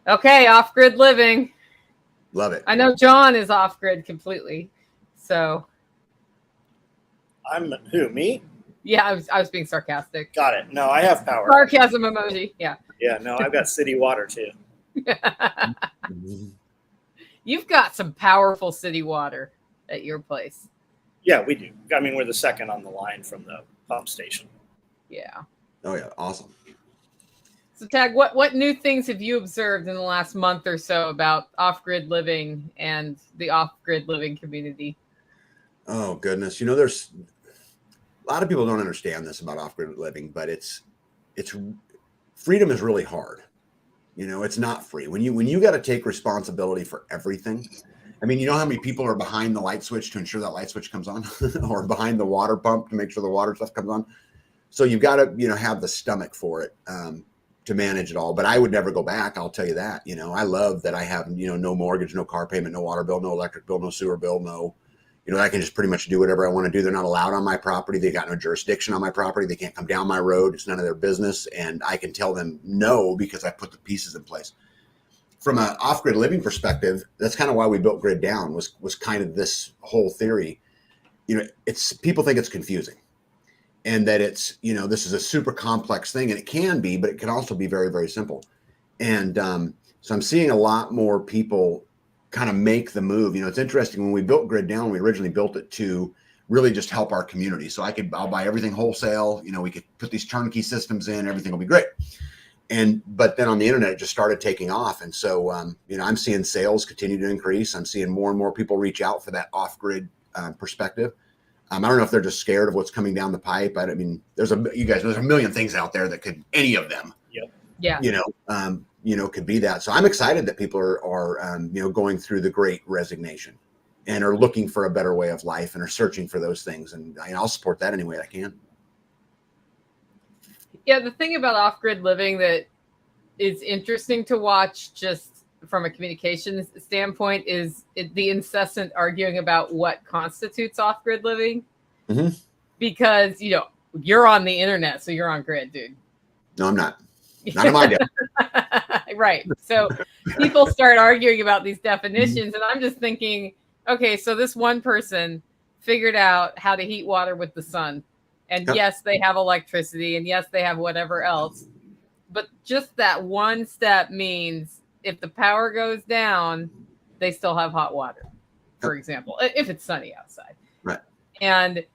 Okay, off-grid living. Love it. I know John is off-grid completely. So I'm who, me? Yeah, I was being sarcastic. Got it. No, I have power. Sarcasm emoji. Yeah. Yeah, no, I've got city water too. You've got some powerful city water at your place. Yeah, we do. I mean, we're the second on the line from the pump station. Yeah. Oh yeah, awesome. So Tag, what new things have you observed in the last month or so about off-grid living and the off-grid living community? Oh goodness, you know, there's a lot of people don't understand this about off-grid living, but it's freedom is really hard. You know, it's not free. When you got to take responsibility for everything. I mean, you know how many people are behind the light switch to ensure that light switch comes on or behind the water pump to make sure the water stuff comes on. So you've got to, you know, have the stomach for it to manage it all. But I would never go back. I'll tell you that. You know, I love that I have, you know, no mortgage, no car payment, no water bill, no electric bill, no sewer bill, no, you know, I can just pretty much do whatever I want to do. They're not allowed on my property. They got no jurisdiction on my property. They can't come down my road. It's none of their business. And I can tell them no because I put the pieces in place. From an off-grid living perspective, that's kind of why we built Grid Down was kind of this whole theory. You know, people think it's confusing and that it's, you know, this is a super complex thing, and it can be, but it can also be very, very simple. And so I'm seeing a lot more people kind of make the move. You know, it's interesting, when we built Grid Down, we originally built it to really just help our community. So I'll buy everything wholesale. You know, we could put these turnkey systems in, everything will be great. But then on the internet, it just started taking off. And so, you know, I'm seeing sales continue to increase. I'm seeing more and more people reach out for that off-grid perspective. I don't know if they're just scared of what's coming down the pipe. I mean, there's a million things out there that could, any of them, yeah, you know, could be that. So I'm excited that people are you know, going through the great resignation and are looking for a better way of life and are searching for those things. And I'll support that any way I can. Yeah, the thing about off-grid living that is interesting to watch just from a communication standpoint is the incessant arguing about what constitutes off-grid living. Mm-hmm. Because, you're on the internet, so you're on grid, dude. No, I'm not. Not in my day. Right. So people start arguing about these definitions, and I'm just thinking, okay, so this one person figured out how to heat water with the sun. And yes, they have electricity, and yes, they have whatever else. But just that one step means if the power goes down, they still have hot water, for example, if it's sunny outside. Right. And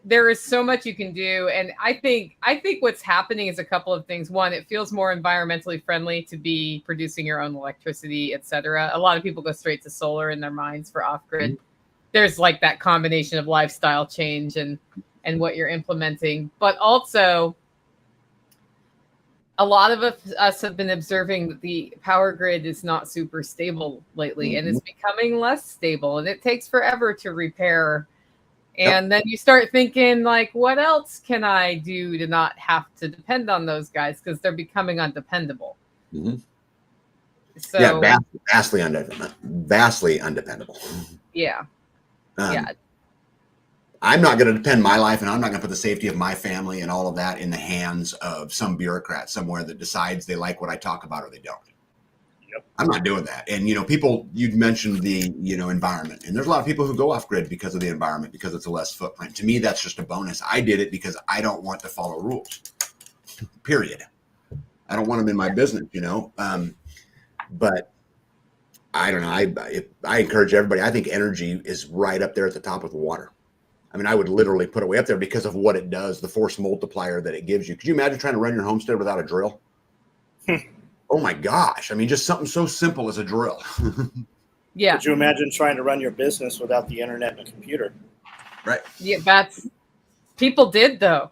there is so much you can do. And I think what's happening is a couple of things. One, it feels more environmentally friendly to be producing your own electricity, et cetera. A lot of people go straight to solar in their minds for off-grid. Mm-hmm. There's like that combination of lifestyle change and what you're implementing. But also, a lot of us have been observing that the power grid is not super stable lately, and it's becoming less stable, and it takes forever to repair. And then you start thinking, like, what else can I do to not have to depend on those guys, because they're becoming undependable. Mm-hmm. So yeah, vastly undependable. Yeah. Yeah. I'm not going to depend my life, and I'm not going to put the safety of my family and all of that in the hands of some bureaucrat somewhere that decides they like what I talk about or they don't. Yep. I'm not doing that. And, people, you'd mentioned the, environment, and there's a lot of people who go off grid because of the environment, because it's a less footprint. To me, that's just a bonus. I did it because I don't want to follow rules, period. I don't want them in my business, but I don't know. I encourage everybody. I think energy is right up there at the top with water. I mean, I would literally put it way up there because of what it does, the force multiplier that it gives you. Could you imagine trying to run your homestead without a drill? Oh my gosh. I mean, just something so simple as a drill. Yeah. Could you imagine trying to run your business without the internet and a computer? Right. Yeah, people did, though.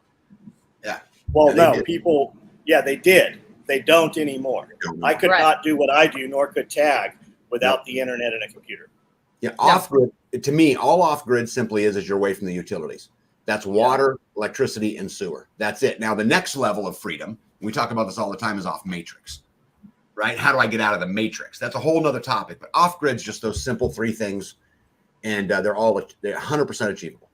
Yeah. Well, no, people, they did. They don't anymore. I could not do what I do, nor could Tag, without the internet and a computer. Yeah, off-grid, to me, all off-grid simply is you're away from the utilities. That's water, electricity, and sewer. That's it. Now, the next level of freedom, we talk about this all the time, is off-matrix, right? How do I get out of the matrix? That's a whole nother topic. But off-grid's just those simple three things, and they're 100% achievable.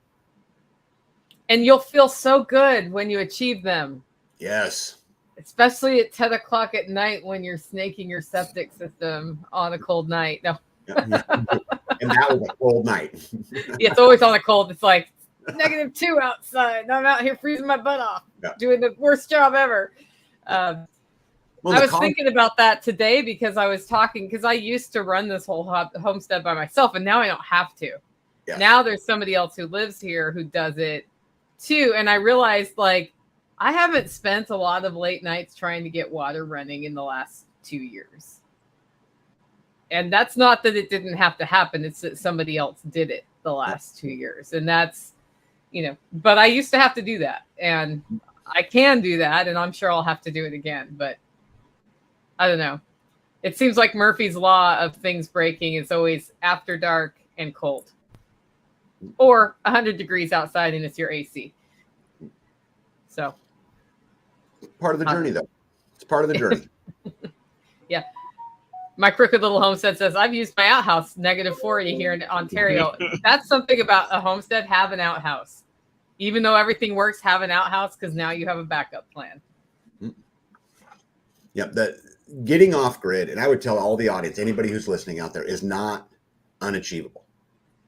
And you'll feel so good when you achieve them. Yes. Especially at 10 o'clock at night when you're snaking your septic system on a cold night. No. And that was a cold night. Yeah, it's always on a cold. It's like -2 outside, and I'm out here freezing my butt off, doing the worst job ever. I was thinking about that today because I used to run this whole homestead by myself, and now I don't have to. Yeah. Now there's somebody else who lives here who does it too, and I realized, like, I haven't spent a lot of late nights trying to get water running in the last 2 years. And that's not that it didn't have to happen. It's that somebody else did it the last 2 years. And that's, but I used to have to do that. And I can do that. And I'm sure I'll have to do it again. But I don't know. It seems like Murphy's Law of things breaking is always after dark and cold. Or 100 degrees outside and it's your AC. So. Part of the journey, though. It's part of the journey. Yeah. My crooked little homestead says, I've used my outhouse -40 here in Ontario. That's something about a homestead. Have an outhouse. Even though everything works, have an outhouse, because now you have a backup plan. Yeah, getting off grid, and I would tell all the audience, anybody who's listening out there, is not unachievable.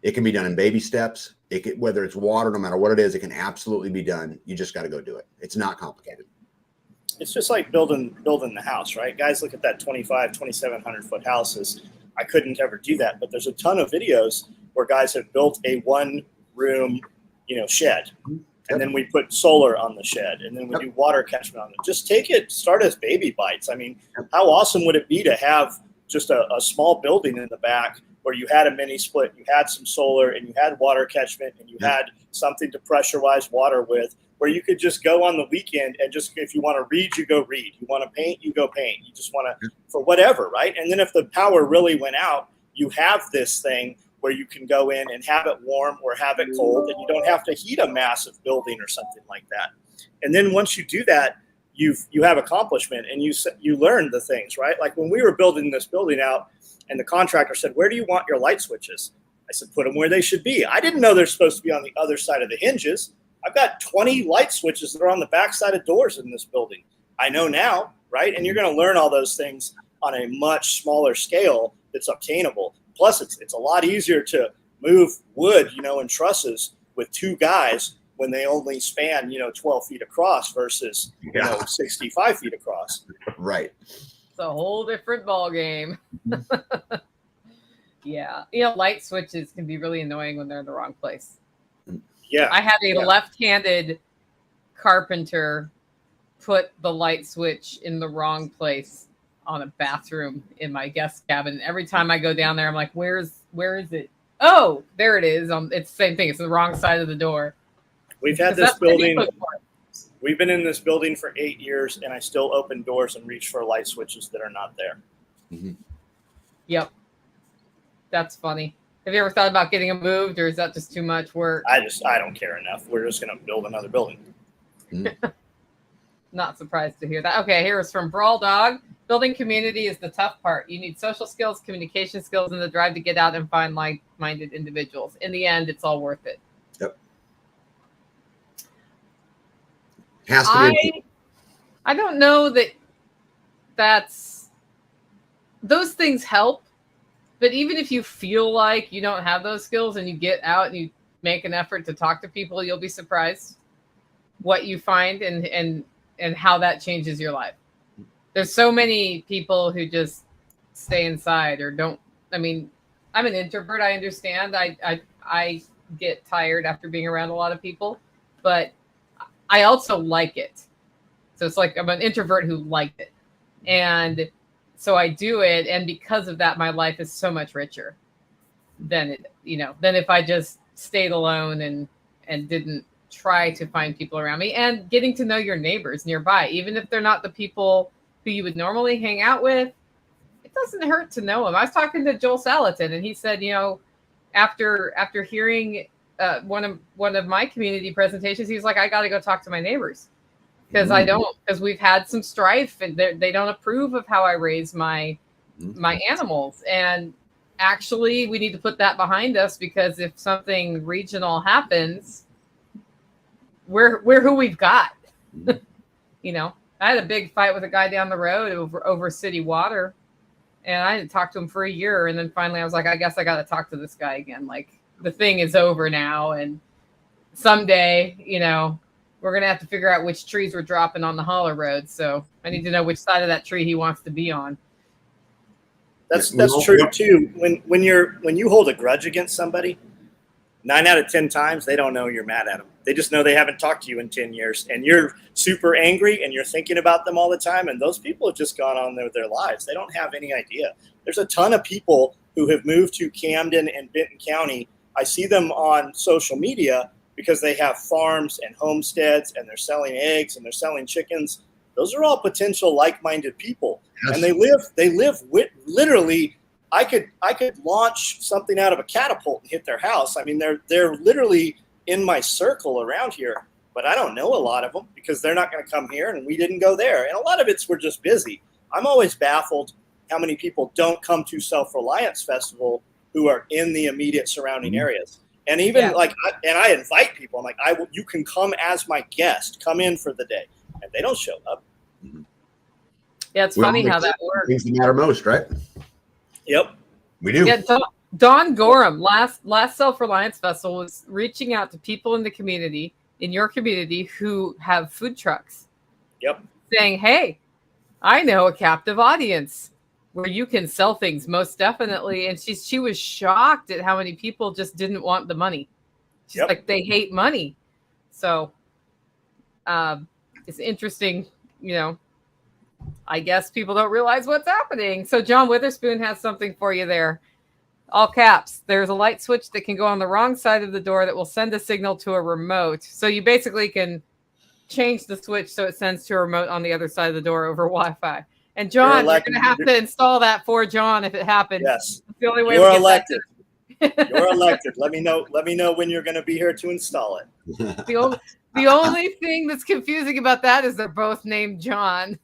It can be done in baby steps. Whether it's water, no matter what it is, it can absolutely be done. You just got to go do it. It's not complicated. It's just like building the house, right? Guys, look at that 2,700 foot houses. I couldn't ever do that, but there's a ton of videos where guys have built a 1-room, shed, and then we put solar on the shed, and then we do water catchment on it. Just start as baby bites. I mean, how awesome would it be to have just a small building in the back where you had a mini split, you had some solar, and you had water catchment, and you had something to pressurize water with, where you could just go on the weekend and just, if you want to read, you go read. You want to paint, you go paint. You just want to, for whatever, right? And then if the power really went out, you have this thing where you can go in and have it warm or have it cold, and you don't have to heat a massive building or something like that. And then once you do that, you have accomplishment, and you learn the things, right? Like when we were building this building out, and the contractor said, "Where do you want your light switches?" I said, "Put them where they should be." I didn't know they're supposed to be on the other side of the hinges. I've got 20 light switches that are on the back side of doors in this building. I know now, right? And you're going to learn all those things on a much smaller scale that's obtainable. Plus, it's a lot easier to move wood, in trusses with two guys when they only span, 12 feet across versus 65 feet across. Right. It's a whole different ball game. Yeah. Light switches can be really annoying when they're in the wrong place. Yeah. I had a left-handed carpenter put the light switch in the wrong place on a bathroom in my guest cabin. Every time I go down there, I'm like, where is it? Oh, there it is. It's the same thing. It's the wrong side of the door. We've had this building. We've been in this building for 8 years, and I still open doors and reach for light switches that are not there. Mm-hmm. Yep. That's funny. Have you ever thought about getting them moved, or is that just too much work? I don't care enough. We're just going to build another building. Not surprised to hear that. Okay, here is from Brawl Dog. Building community is the tough part. You need social skills, communication skills, and the drive to get out and find like-minded individuals. In the end, it's all worth it. Yep. Has to be. I don't know that's those things help, but even if you feel like you don't have those skills and you get out and you make an effort to talk to people, you'll be surprised what you find and how that changes your life. There's so many people who just stay inside or don't. I mean, I'm an introvert. I understand. I get tired after being around a lot of people, but I also like it. So it's like I'm an introvert who liked it. And so I do it. And because of that, my life is so much richer than if I just stayed alone and didn't try to find people around me, and getting to know your neighbors nearby, even if they're not the people who you would normally hang out with. It doesn't hurt to know them. I was talking to Joel Salatin, and he said, after hearing one of my community presentations, he was like, I got to go talk to my neighbors because we've had some strife and they don't approve of how I raise my animals. And actually, we need to put that behind us, because if something regional happens, we're who we've got. I had a big fight with a guy down the road over city water, and I didn't talk to him for a year. And then finally I was like, I guess I got to talk to this guy again. Like, the thing is over now. And someday, we're going to have to figure out which trees we're dropping on the holler road. So I need to know which side of that tree he wants to be on. That's true too. When you hold a grudge against somebody, 9 out of 10 times, they don't know you're mad at them. They just know they haven't talked to you in 10 years, and you're super angry and you're thinking about them all the time. And those people have just gone on with their lives. They don't have any idea. There's a ton of people who have moved to Camden and Benton County. I see them on social media because they have farms and homesteads, and they're selling eggs and they're selling chickens. Those are all potential like-minded people. Yes. And they live literally. I could launch something out of a catapult and hit their house. I mean, they're literally in my circle around here, but I don't know a lot of them because they're not going to come here, and we didn't go there. And a lot of it's we're just busy. I'm always baffled how many people don't come to Self-Reliance Festival who are in the immediate surrounding areas. And even I invite people. I'm like, you can come as my guest, come in for the day, and they don't show up. Yeah, it's funny how that works. Things that matter most, right? Yep, we do. Yeah, Don Gorham last Self-Reliance Festival was reaching out to people in the community, in your community, who have food trucks. Yep. Saying, hey, I know a captive audience where you can sell things, most definitely. And she was shocked at how many people just didn't want the money. She's like, they hate money. So it's interesting, I guess people don't realize what's happening. So John Witherspoon has something for you there. All caps. There's a light switch that can go on the wrong side of the door that will send a signal to a remote. So you basically can change the switch so it sends to a remote on the other side of the door over Wi-Fi. And John, you're going to have to install that for John if it happens. Yes. It's the only way you're elected. You're elected. Let me know when you're going to be here to install it. The only thing that's confusing about that is they're both named John.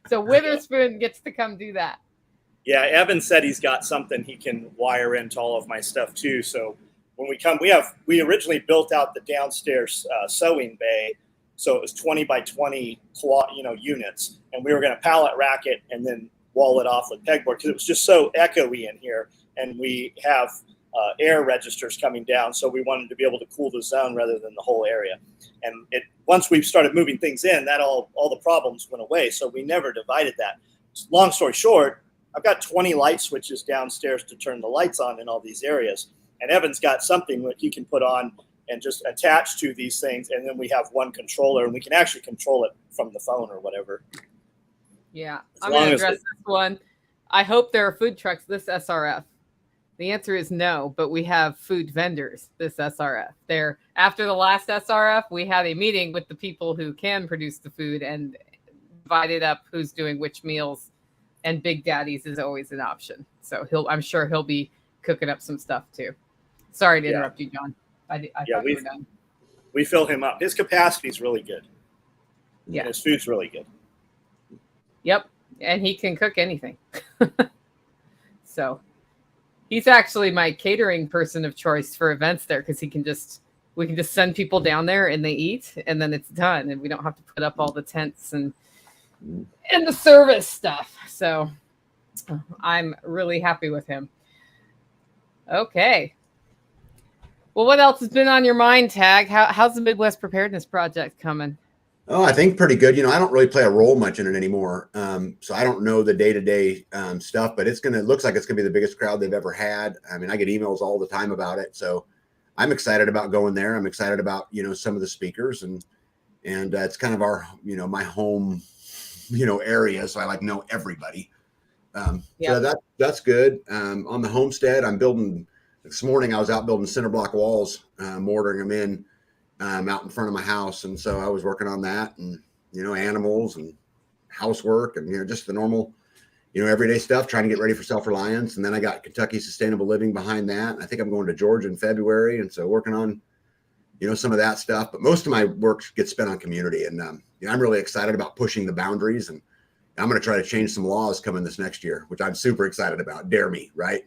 So Witherspoon gets to come do that. Yeah, Evan said he's got something he can wire into all of my stuff too. So when we come, we originally built out the downstairs sewing bay, so it was 20 by 20 units, and we were going to pallet rack it and then wall it off with pegboard because it was just so echoey in here, and we have air registers coming down, so we wanted to be able to cool the zone rather than the whole area. And once we started moving things in, that all the problems went away. So we never divided that. Long story short, I've got 20 light switches downstairs to turn the lights on in all these areas. And Evan's got something that he can put on and just attach to these things. And then we have one controller, and we can actually control it from the phone or whatever. Yeah, I'm going to address this one. I hope there are food trucks this SRF. The answer is no, but we have food vendors this SRF. After the last SRF, we had a meeting with the people who can produce the food and divided up who's doing which meals. And Big Daddy's is always an option. So I'm sure he'll be cooking up some stuff too. Sorry to interrupt you, John. I thought you were done. We fill him up. His capacity is really good. Yeah. And his food's really good. Yep. And he can cook anything. So he's actually my catering person of choice for events there because we can just send people down there and they eat and then it's done. And we don't have to put up all the tents and the service stuff. So I'm really happy with him. Okay. Well, what else has been on your mind, Tag? How's the Midwest Preparedness Project coming? Oh, I think pretty good. I don't really play a role much in it anymore. So I don't know the day-to-day stuff, but it looks like it's going to be the biggest crowd they've ever had. I mean, I get emails all the time about it. So I'm excited about going there. I'm excited about, some of the speakers and it's kind of our, my home, area. So I know everybody. So that's good. On the homestead, I'm building this morning. I was out building cinder block walls, mortaring them in, out in front of my house. And so I was working on that and, animals and housework and, just the normal, everyday stuff, trying to get ready for self-reliance. And then I got Kentucky Sustainable Living behind that. I think I'm going to Georgia in February. And so working on, some of that stuff, but most of my work gets spent on community. And, I'm really excited about pushing the boundaries, and I'm going to try to change some laws coming this next year, which I'm super excited about. Dare me, right?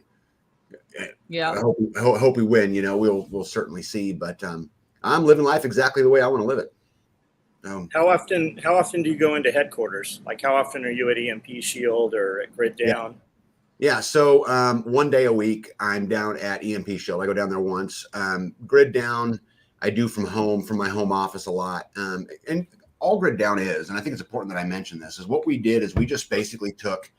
Yeah. I hope we win. We'll certainly see, but I'm living life exactly the way I want to live it. How often do you go into headquarters? Like how often are you at EMP Shield or at Grid Down? Yeah. So one day a week I'm down at EMP Shield. I go down there once. Grid Down I do from home, from my home office a lot. And all Grid Down is, and I think it's important that I mention this, is what we did is we just basically took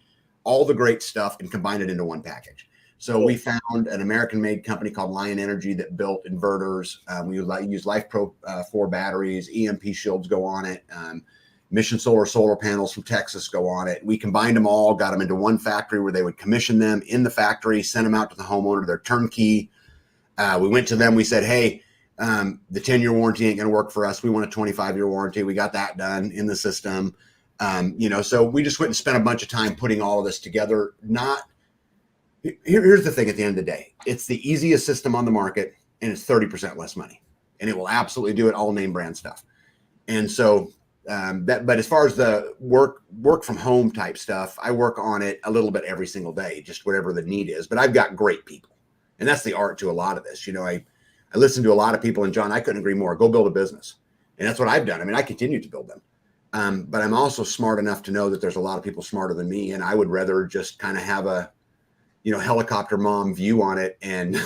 all the great stuff and combined it into one package. So we found an American-made company called Lion Energy that built inverters. We use Life Pro 4 batteries. EMP shields go on it. Mission solar panels from Texas go on it. We combined them all, got them into one factory where they would commission them in the factory, send them out to the homeowner. They're turnkey. We went to them. We said, hey, the 10-year warranty ain't going to work for us. We want a 25-year warranty. We got that done in the system. So we just went and spent a bunch of time putting all of this together. Here's the thing at the end of the day. It's the easiest system on the market, and it's 30% less money. And it will absolutely do it, all name brand stuff. And so but as far as the work from home type stuff, I work on it a little bit every single day, just whatever the need is. But I've got great people. And that's the art to a lot of this. I listen to a lot of people, and John, I couldn't agree more. Go build a business. And that's what I've done. I mean, I continue to build them. But I'm also smart enough to know that there's a lot of people smarter than me. And I would rather just kind of have a, helicopter mom view on it and,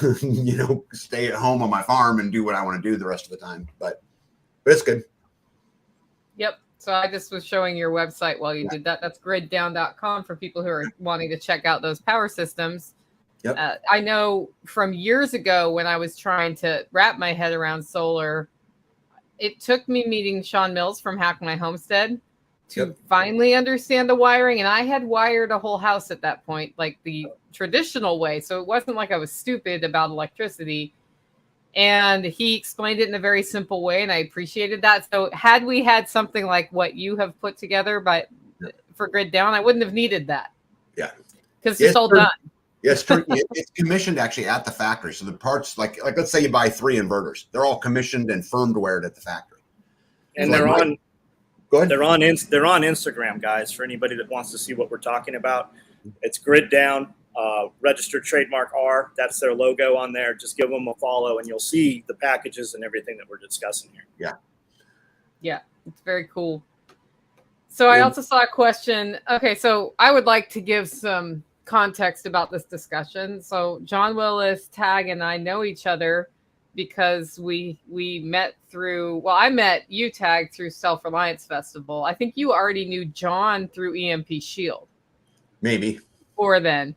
stay at home on my farm and do what I want to do the rest of the time. But it's good. Yep. So I just was showing your website while you did that. That's griddown.com for people who are wanting to check out those power systems. Yep. I know from years ago when I was trying to wrap my head around solar, it took me meeting Sean Mills from Hack My Homestead to finally understand the wiring. And I had wired a whole house at that point, like the traditional way. So it wasn't like I was stupid about electricity. And he explained it in a very simple way, and I appreciated that. So had we had something like what you have put together for Grid Down, I wouldn't have needed that. Yeah. Because it's all done. Yes, true. It's commissioned actually at the factory. So the parts, like let's say you buy 3 inverters, they're all commissioned and firmwared at the factory. And So they're on. Go ahead. They're on Instagram, guys. For anybody that wants to see what we're talking about, it's Grid Down, registered trademark R. That's their logo on there. Just give them a follow, and you'll see the packages and everything that we're discussing here. Yeah, it's very cool. So I also saw a question. Okay, so I would like to give some context about this discussion. So John Willis, Tag, and I know each other because we met through, well, I met you, Tag, through Self-Reliance Festival. I think you already knew John through EMP Shield. Maybe. Before then.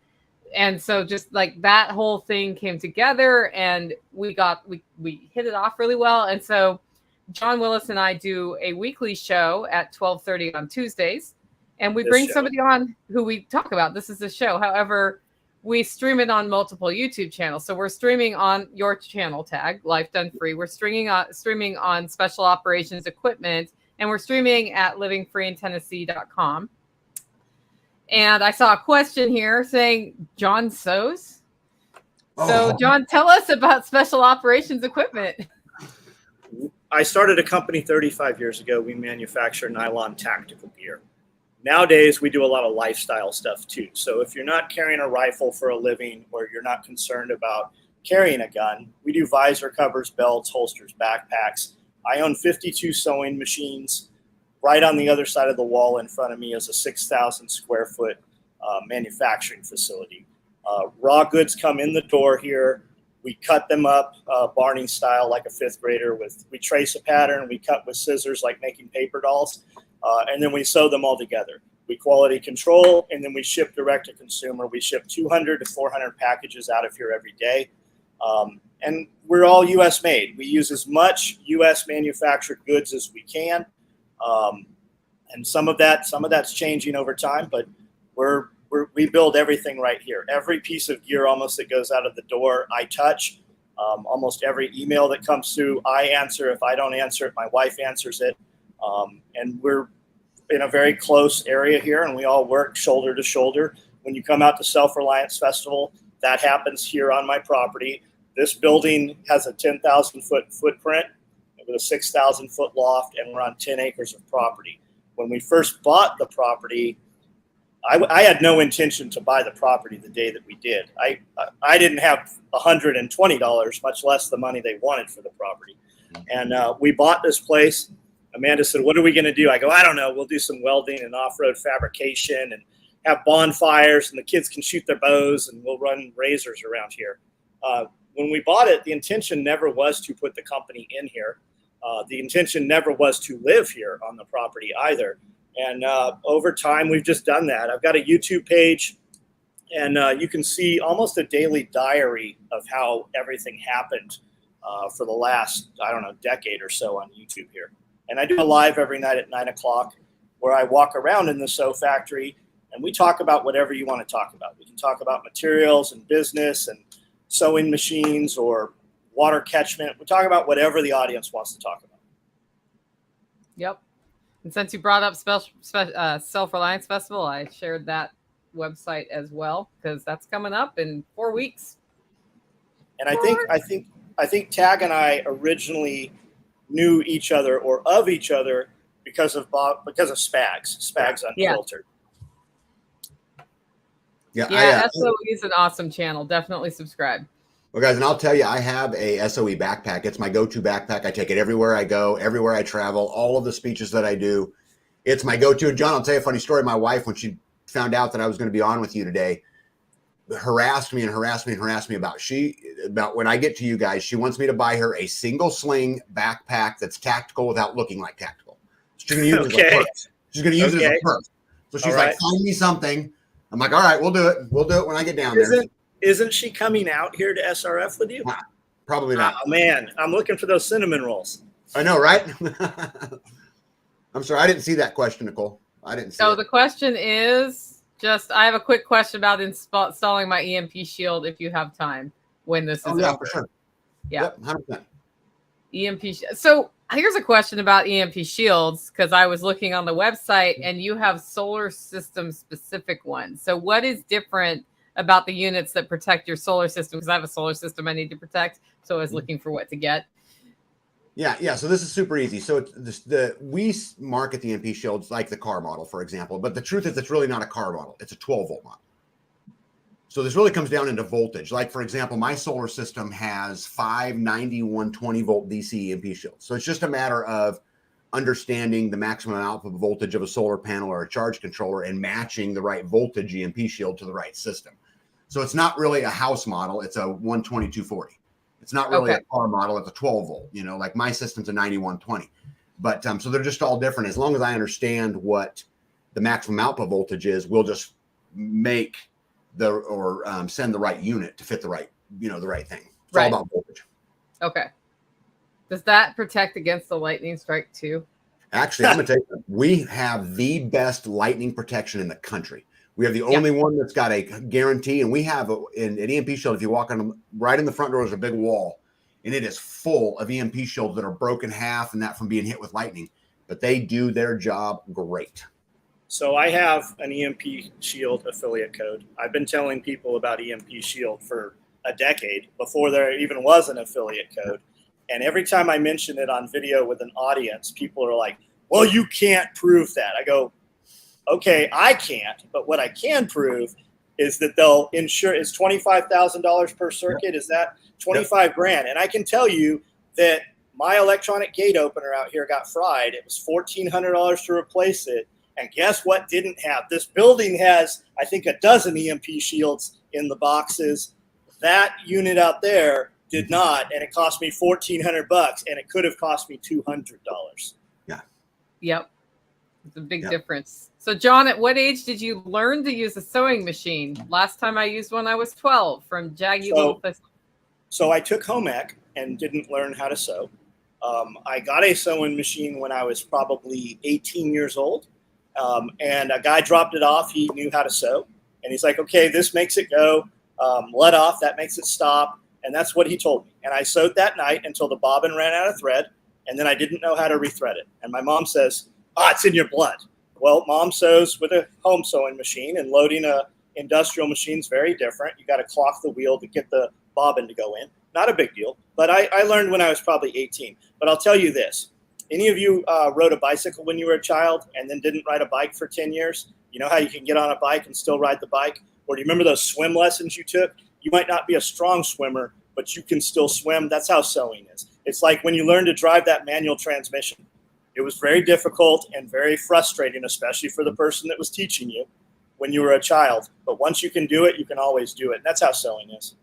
And so just like that whole thing came together and we hit it off really well. And so John Willis and I do a weekly show at 12:30 on Tuesdays, and we bring somebody on who we talk about. This is the show. However, we stream it on multiple YouTube channels. So we're streaming on your channel, Tag, Life Done Free. We're streaming on Special Operations Equipment, and we're streaming at livingfreeintennessee.com. And I saw a question here saying John sews. So John, tell us about Special Operations Equipment. I started a company 35 years ago. We manufacture nylon tactical gear. Nowadays, we do a lot of lifestyle stuff too. So if you're not carrying a rifle for a living or you're not concerned about carrying a gun, we do visor covers, belts, holsters, backpacks. I own 52 sewing machines. Right on the other side of the wall in front of me is a 6,000 square foot manufacturing facility. Raw goods come in the door here. We cut them up Barney style like a 5th grader. We trace a pattern. We cut with scissors like making paper dolls. And then we sew them all together. We quality control, and then we ship direct to consumer. We ship 200 to 400 packages out of here every day. And we're all U.S. made. We use as much U.S. manufactured goods as we can. And some of that's changing over time, but we build everything right here. Every piece of gear almost that goes out of the door, I touch. Almost every email that comes through, I answer. If I don't answer it, my wife answers it. And we're in a very close area here, and we all work shoulder to shoulder. When you come out to Self-Reliance Festival, that happens here on my property. This building has a 10,000 foot footprint with a 6,000 foot loft, and we're on 10 acres of property. When we first bought the property, I had no intention to buy the property the day that we did. I didn't have $120, much less the money they wanted for the property. And we bought this place. Amanda said, "What are we going to do?" I go, "I don't know. We'll do some welding and off-road fabrication and have bonfires, and the kids can shoot their bows, and we'll run razors around here." When we bought it, the intention never was to put the company in here. The intention never was to live here on the property either. And over time, we've just done that. I've got a YouTube page, and you can see almost a daily diary of how everything happened for the last, decade or so on YouTube here. And I do a live every night at 9 o'clock where I walk around in the sew factory, and we talk about whatever you want to talk about. We can talk about materials and business and sewing machines or water catchment. We talk about whatever the audience wants to talk about. Yep. And since you brought up Self-Reliance Festival, I shared that website as well because that's coming up in 4 weeks. And I think Tag and I originally knew each other or of each other because of Spags Unfiltered. Yeah, SOE is an awesome channel. Definitely subscribe. Well, guys, and I'll tell you, I have a SOE backpack. It's my go-to backpack. I take it everywhere I go, everywhere I travel, all of the speeches that I do. It's my go-to. John, I'll tell you a funny story. My wife, when she found out that I was going to be on with you today, harassed me about when I get to you guys. She wants me to buy her a single sling backpack that's tactical without looking like tactical. She's going to use it as a purse. She's going to use it as a purse. So she's like, find me something. I'm like, all right, we'll do it. We'll do it when I get down there. Isn't she coming out here to SRF with you? Nah, probably not. Oh, man, I'm looking for those cinnamon rolls. I know, right? I'm sorry, I didn't see that question, Nicole. I didn't see it. The question is I have a quick question about installing my EMP shield if you have time when this is over. For sure. Yeah. Yep, 100%. EMP. So here's a question about EMP shields because I was looking on the website and you have solar system specific ones. So what is different about the units that protect your solar system, because I have a solar system I need to protect. So I was looking for what to get. Yeah. So this is super easy. So we market the EMP shields like the car model, for example. But the truth is, it's really not a car model. It's a 12-volt model. So this really comes down into voltage. Like, for example, my solar system has 5 9120-volt DC EMP shields. So it's just a matter of understanding the maximum output voltage of a solar panel or a charge controller and matching the right voltage EMP shield to the right system. So it's not really a house model. It's a 12240. It's not really a car model. It's a 12-volt. You know, like my system's a 9120. But so they're just all different. As long as I understand what the maximum output voltage is, we'll just make send the right unit to fit the right, the right thing. It's all about voltage. Okay. Does that protect against the lightning strike too? Actually, I'm gonna tell you, we have the best lightning protection in the country. We have the only one that's got a guarantee, and we have an EMP shield. If you walk on right in the front door, there's a big wall, and it is full of EMP shields that are broken half and that from being hit with lightning. But they do their job great. So I have an EMP Shield affiliate code. I've been telling people about EMP Shield for a decade before there even was an affiliate code. And every time I mention it on video with an audience, people are like, well, you can't prove that. I go, okay, I can't. But what I can prove is that they'll insure. It's $25,000 per circuit. Is that 25 grand? And I can tell you that my electronic gate opener out here got fried. It was $1,400 to replace it. And guess what didn't have? This building has, I think, a dozen EMP shields in the boxes. That unit out there did not, and it cost me $1,400, and it could have cost me $200. Yeah. Yep. It's a big difference. So, John, at what age did you learn to use a sewing machine? Last time I used one, I was 12 from Jaggy Little. So I took home ec and didn't learn how to sew. I got a sewing machine when I was probably 18 years old. And a guy dropped it off. He knew how to sew. And he's like, okay, this makes it go. Let off. That makes it stop. And that's what he told me. And I sewed that night until the bobbin ran out of thread. And then I didn't know how to rethread it. And my mom says, it's in your blood. Well, mom sews with a home sewing machine, and loading a industrial machine is very different. You got to clock the wheel to get the bobbin to go in. Not a big deal. But I learned when I was probably 18. But I'll tell you this. Any of you rode a bicycle when you were a child and then didn't ride a bike for 10 years? You know how you can get on a bike and still ride the bike? Or do you remember those swim lessons you took? You might not be a strong swimmer, but you can still swim. That's how sewing is. It's like when you learn to drive that manual transmission. It was very difficult and very frustrating, especially for the person that was teaching you when you were a child. But once you can do it, you can always do it. And that's how sewing is.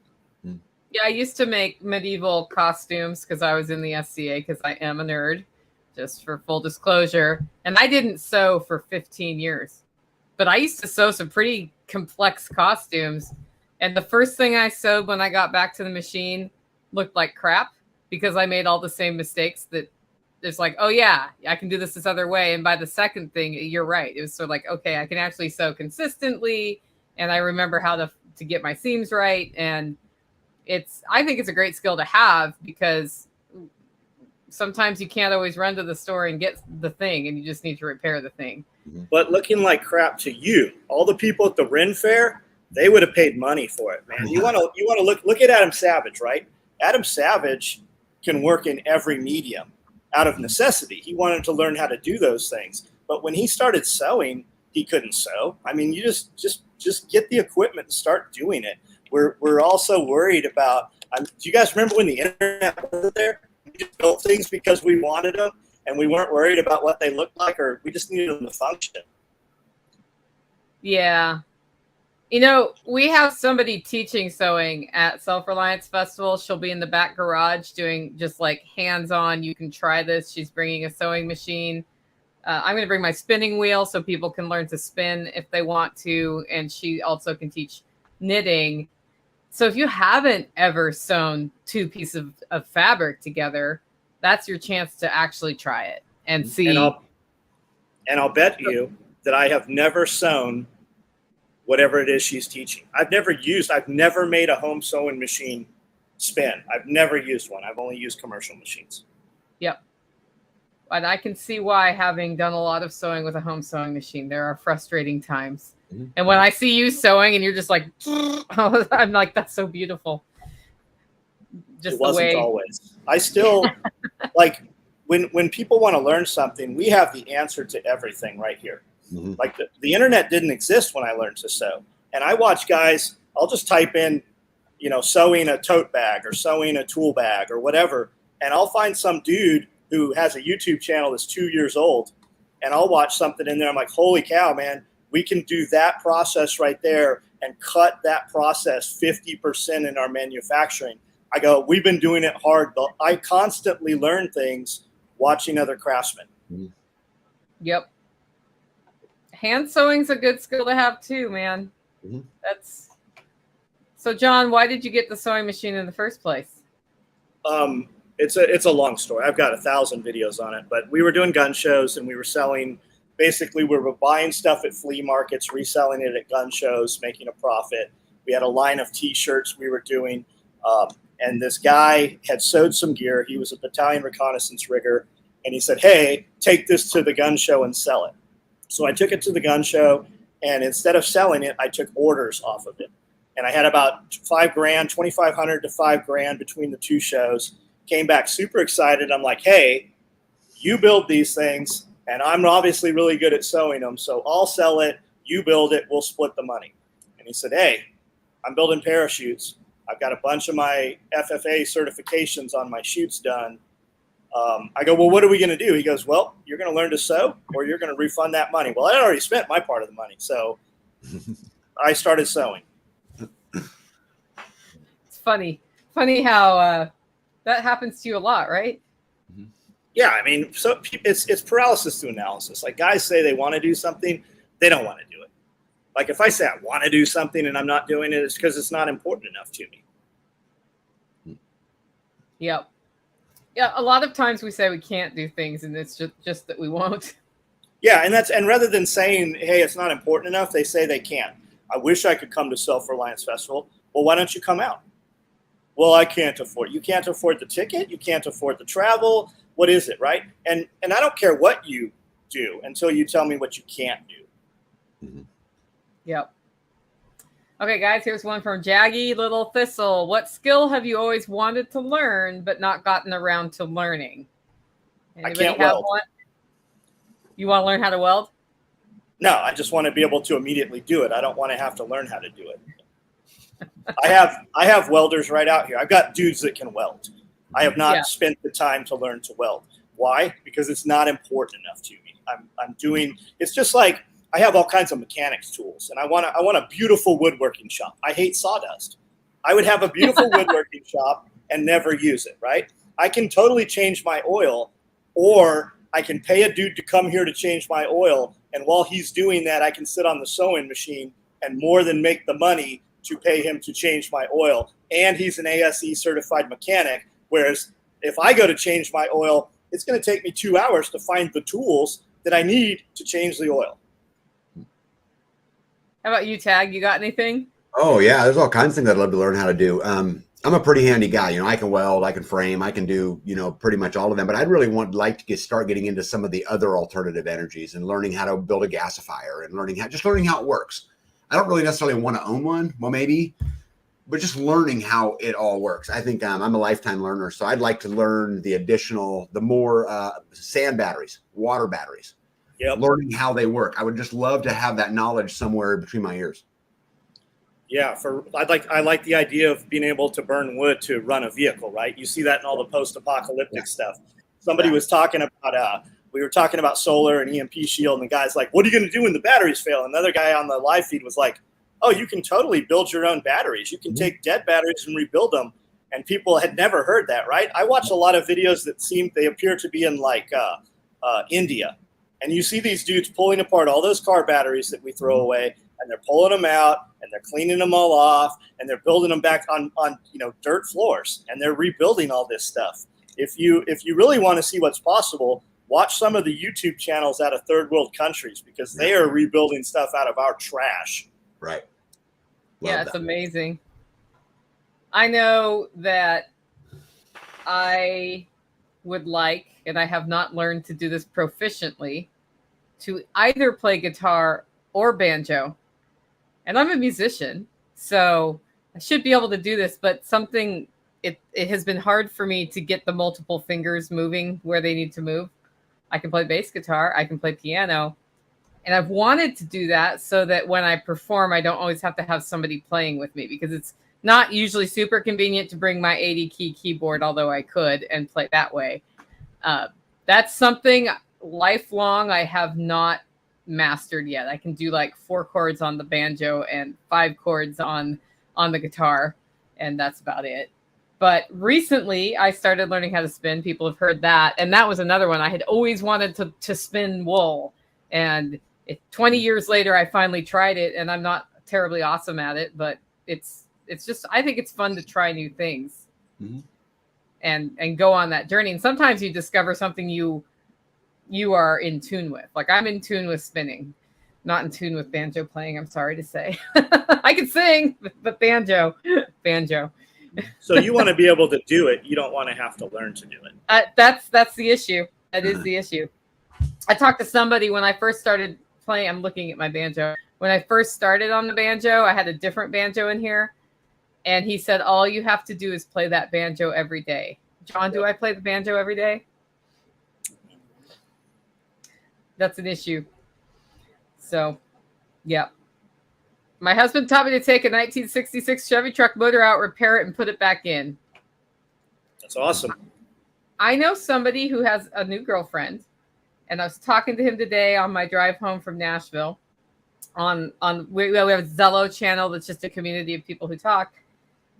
Yeah, I used to make medieval costumes because I was in the SCA, because I am a nerd. Just for full disclosure. And I didn't sew for 15 years, but I used to sew some pretty complex costumes. And the first thing I sewed when I got back to the machine looked like crap, because I made all the same mistakes that it's like, oh yeah, I can do this other way. And by the second thing, you're right. It was sort of like, okay, I can actually sew consistently. And I remember how to get my seams right. And I think it's a great skill to have, because sometimes you can't always run to the store and get the thing, and you just need to repair the thing. But looking like crap to you, all the people at the Ren Fair, they would have paid money for it, man. You want to look at Adam Savage, right? Adam Savage can work in every medium out of necessity. He wanted to learn how to do those things. But when he started sewing, he couldn't sew. I mean, you just get the equipment and start doing it. We're also worried about, do you guys remember when the internet was there? We just built things because we wanted them, and we weren't worried about what they looked like, or we just needed them to function. Yeah. We have somebody teaching sewing at Self-Reliance Festival. She'll be in the back garage doing just like hands-on. You can try this. She's bringing a sewing machine. I'm going to bring my spinning wheel so people can learn to spin if they want to. And she also can teach knitting. So if you haven't ever sewn two pieces of fabric together, that's your chance to actually try it and see. And I'll bet you that I have never sewn whatever it is she's teaching. I've never made a home sewing machine spin. I've never used one. I've only used commercial machines. Yep. And I can see why, having done a lot of sewing with a home sewing machine, there are frustrating times. Mhm. And when I see you sewing and you're just like, I'm like, that's so beautiful. Just It wasn't the way. always. I still like when people want to learn something, we have the answer to everything right here. Mhm. Like the internet didn't exist when I learned to sew. And I watch guys, I'll just type in, sewing a tote bag or sewing a tool bag or whatever. And I'll find some dude who has a YouTube channel that's 2 years old. And I'll watch something in there. I'm like, holy cow, man, we can do that process right there and cut that process 50% in our manufacturing. I go, we've been doing it hard. I constantly learn things watching other craftsmen. Yep. Hand sewing's a good skill to have too, man. Mm-hmm. So John, why did you get the sewing machine in the first place? It's a long story. I've got 1,000 videos on it, but we were doing gun shows and we were selling. Basically, we were buying stuff at flea markets, reselling it at gun shows, making a profit. We had a line of T-shirts we were doing. And this guy had sewed some gear. He was a battalion reconnaissance rigger. And he said, hey, take this to the gun show and sell it. So I took it to the gun show. And instead of selling it, I took orders off of it. And I had about $5,000, 2,500 to $5,000 between the two shows. Came back super excited. I'm like, hey, you build these things. And I'm obviously really good at sewing them. So I'll sell it. You build it. We'll split the money. And he said, hey, I'm building parachutes. I've got a bunch of my FFA certifications on my chutes done. I go, well, what are we going to do? He goes, well, you're going to learn to sew or you're going to refund that money. Well, I already spent my part of the money. So I started sewing. It's funny how that happens to you a lot, right? Yeah, I mean, so it's paralysis to analysis. Like guys say they want to do something, they don't want to do it. Like if I say I want to do something and I'm not doing it, it's because it's not important enough to me. Yep. Yeah, a lot of times we say we can't do things, and it's just that we won't. Yeah, and rather than saying, hey, it's not important enough, they say they can't. I wish I could come to Self-Reliance Festival. Well, why don't you come out? Well, I can't afford it. You can't afford the ticket. You can't afford the travel. What is it, right? And I don't care what you do until you tell me what you can't do. Mm-hmm. Yep. Okay, guys, here's one from Jaggy Little Thistle. What skill have you always wanted to learn but not gotten around to learning? Anybody I can't have weld. one? You want to learn how to weld? No, I just want to be able to immediately do it. I don't want to have to learn how to do it. I have welders right out here. I've got dudes that can weld. I have not spent the time to learn to weld. Why? Because it's not important enough to me. I'm doing. It's just like I have all kinds of mechanics tools, and I want a beautiful woodworking shop. I hate sawdust. I would have a beautiful woodworking shop and never use it. Right? I can totally change my oil, or I can pay a dude to come here to change my oil, and while he's doing that, I can sit on the sewing machine and more than make the money to pay him to change my oil. And he's an ASE certified mechanic. Whereas if I go to change my oil, it's going to take me 2 hours to find the tools that I need to change the oil. How about you, Tag? You got anything? Oh yeah, there's all kinds of things I'd love to learn how to do. I'm a pretty handy guy. I can weld, I can frame, I can do, pretty much all of them. But I'd really like to start getting into some of the other alternative energies and learning how to build a gasifier and learning how it works. I don't really necessarily want to own one. Well, maybe, but just learning how it all works. I think I'm a lifetime learner, so I'd like to learn the more sand batteries, water batteries. Yep. Learning how they work. I would just love to have that knowledge somewhere between my ears. Yeah, I like the idea of being able to burn wood to run a vehicle, right? You see that in all the post-apocalyptic stuff. Somebody was talking about we were talking about solar and EMP shield, and the guy's like, what are you going to do when the batteries fail? Another guy on the live feed was like, oh, you can totally build your own batteries. You can take dead batteries and rebuild them. And people had never heard that, right? I watch a lot of videos that they appear to be in like India. And you see these dudes pulling apart all those car batteries that we throw away, and they're pulling them out and they're cleaning them all off and they're building them back on dirt floors, and they're rebuilding all this stuff. If you really want to see what's possible, watch some of the YouTube channels out of third world countries, because they are rebuilding stuff out of our trash. Right. Yeah, it's amazing. I know that I would like, and I have not learned to do this proficiently, to either play guitar or banjo. And I'm a musician, so I should be able to do this, but it has been hard for me to get the multiple fingers moving where they need to move. I can play bass guitar, I can play piano, and I've wanted to do that so that when I perform, I don't always have to have somebody playing with me, because it's not usually super convenient to bring my 80-key keyboard, although I could, and play that way. That's something lifelong I have not mastered yet. I can do like 4 chords on the banjo and 5 chords on the guitar, and that's about it. But recently I started learning how to spin. People have heard that, and that was another one. I had always wanted to spin wool, and 20 years later I finally tried it, and I'm not terribly awesome at it, but it's just, I think it's fun to try new things. Mm-hmm. and go on that journey. And sometimes you discover something you are in tune with. Like I'm in tune with spinning, not in tune with banjo playing, I'm sorry to say. I can sing, but banjo. So you want to be able to do it. You don't want to have to learn to do it. That's the issue. That is the issue. I talked to somebody when I first started playing. I'm looking at my banjo. When I first started on the banjo, I had a different banjo in here. And he said, all you have to do is play that banjo every day. John, do I play the banjo every day? That's an issue. So, yeah. My husband taught me to take a 1966 Chevy truck motor out, repair it, and put it back in. That's awesome. I know somebody who has a new girlfriend, and I was talking to him today on my drive home from Nashville. We have a Zello channel that's just a community of people who talk.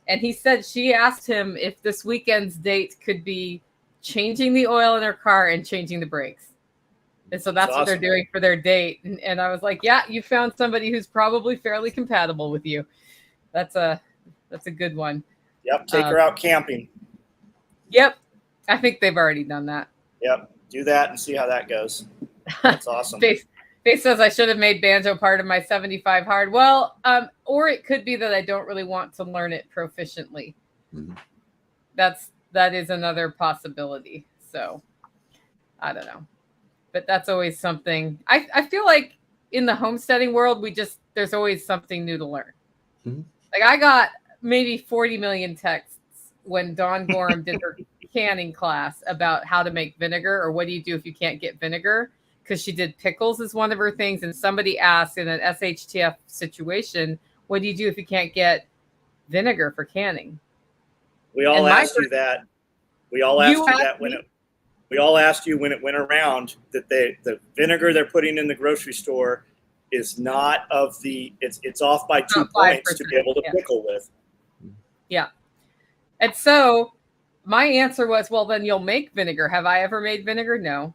And he said she asked him if this weekend's date could be changing the oil in her car and changing the brakes. And so that's what they're doing for their date. And I was like, yeah, you found somebody who's probably fairly compatible with you. That's a good one. Yep. Take her out camping. Yep. I think they've already done that. Yep. Do that and see how that goes. That's awesome. Faith says I should have made banjo part of my 75 hard. Well, or it could be that I don't really want to learn it proficiently. Mm-hmm. That is another possibility. So I don't know, but that's always something. I feel like in the homesteading world, there's always something new to learn. Mm-hmm. Like I got maybe 40 million texts when Dawn Gorham did her canning class about how to make vinegar, or what do you do if you can't get vinegar? Because she did pickles as one of her things. And somebody asked in an SHTF situation, what do you do if you can't get vinegar for canning? We all asked you that. We all asked you that we all asked you when it went around that the vinegar they're putting in the grocery store is not of it's off by 2 points to be able to pickle with. Yeah. And so my answer was, well, then you'll make vinegar. Have I ever made vinegar? No.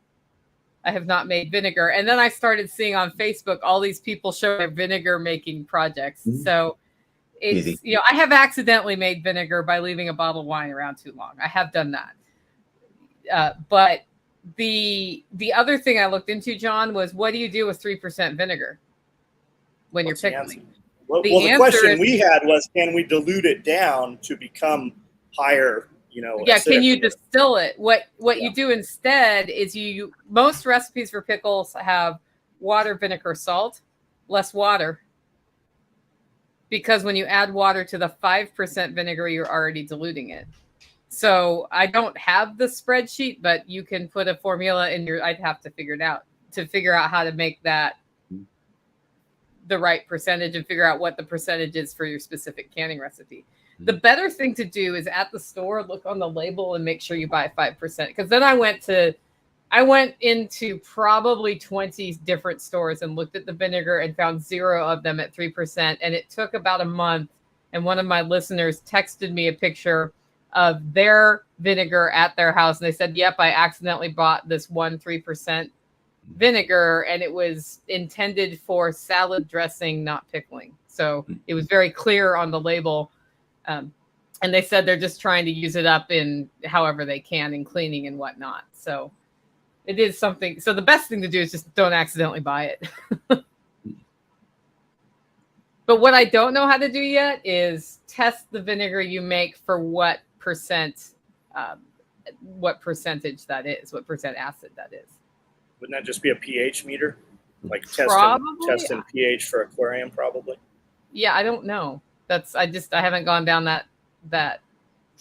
I have not made vinegar. And then I started seeing on Facebook all these people show their vinegar making projects. Mm-hmm. So it's, easy. I have accidentally made vinegar by leaving a bottle of wine around too long. I have done that. But the other thing I looked into, John, was what do you do with 3% vinegar when you're pickling? Well, the question we had was, can we dilute it down to become higher? Can you distill it? What you do instead is most recipes for pickles have water, vinegar, salt, less water. Because when you add water to the 5% vinegar, you're already diluting it. So I don't have the spreadsheet, but you can put a formula in I'd have to figure it out to figure out how to make that the right percentage and figure out what the percentage is for your specific canning recipe. The better thing to do is at the store, look on the label and make sure you buy 5%. Because then I went into probably 20 different stores and looked at the vinegar and found 0 of them at 3%. And it took about a month. And one of my listeners texted me a picture of their vinegar at their house. And they said, yep, I accidentally bought this 3% vinegar. And it was intended for salad dressing, not pickling. So it was very clear on the label. And they said they're just trying to use it up in however they can in cleaning and whatnot. So it is something. So the best thing to do is just don't accidentally buy it. But what I don't know how to do yet is test the vinegar you make for what percentage that is, what percent acid that is. Wouldn't that just be a pH meter? Like testing pH for aquarium, probably? Yeah, I don't know. I haven't gone down that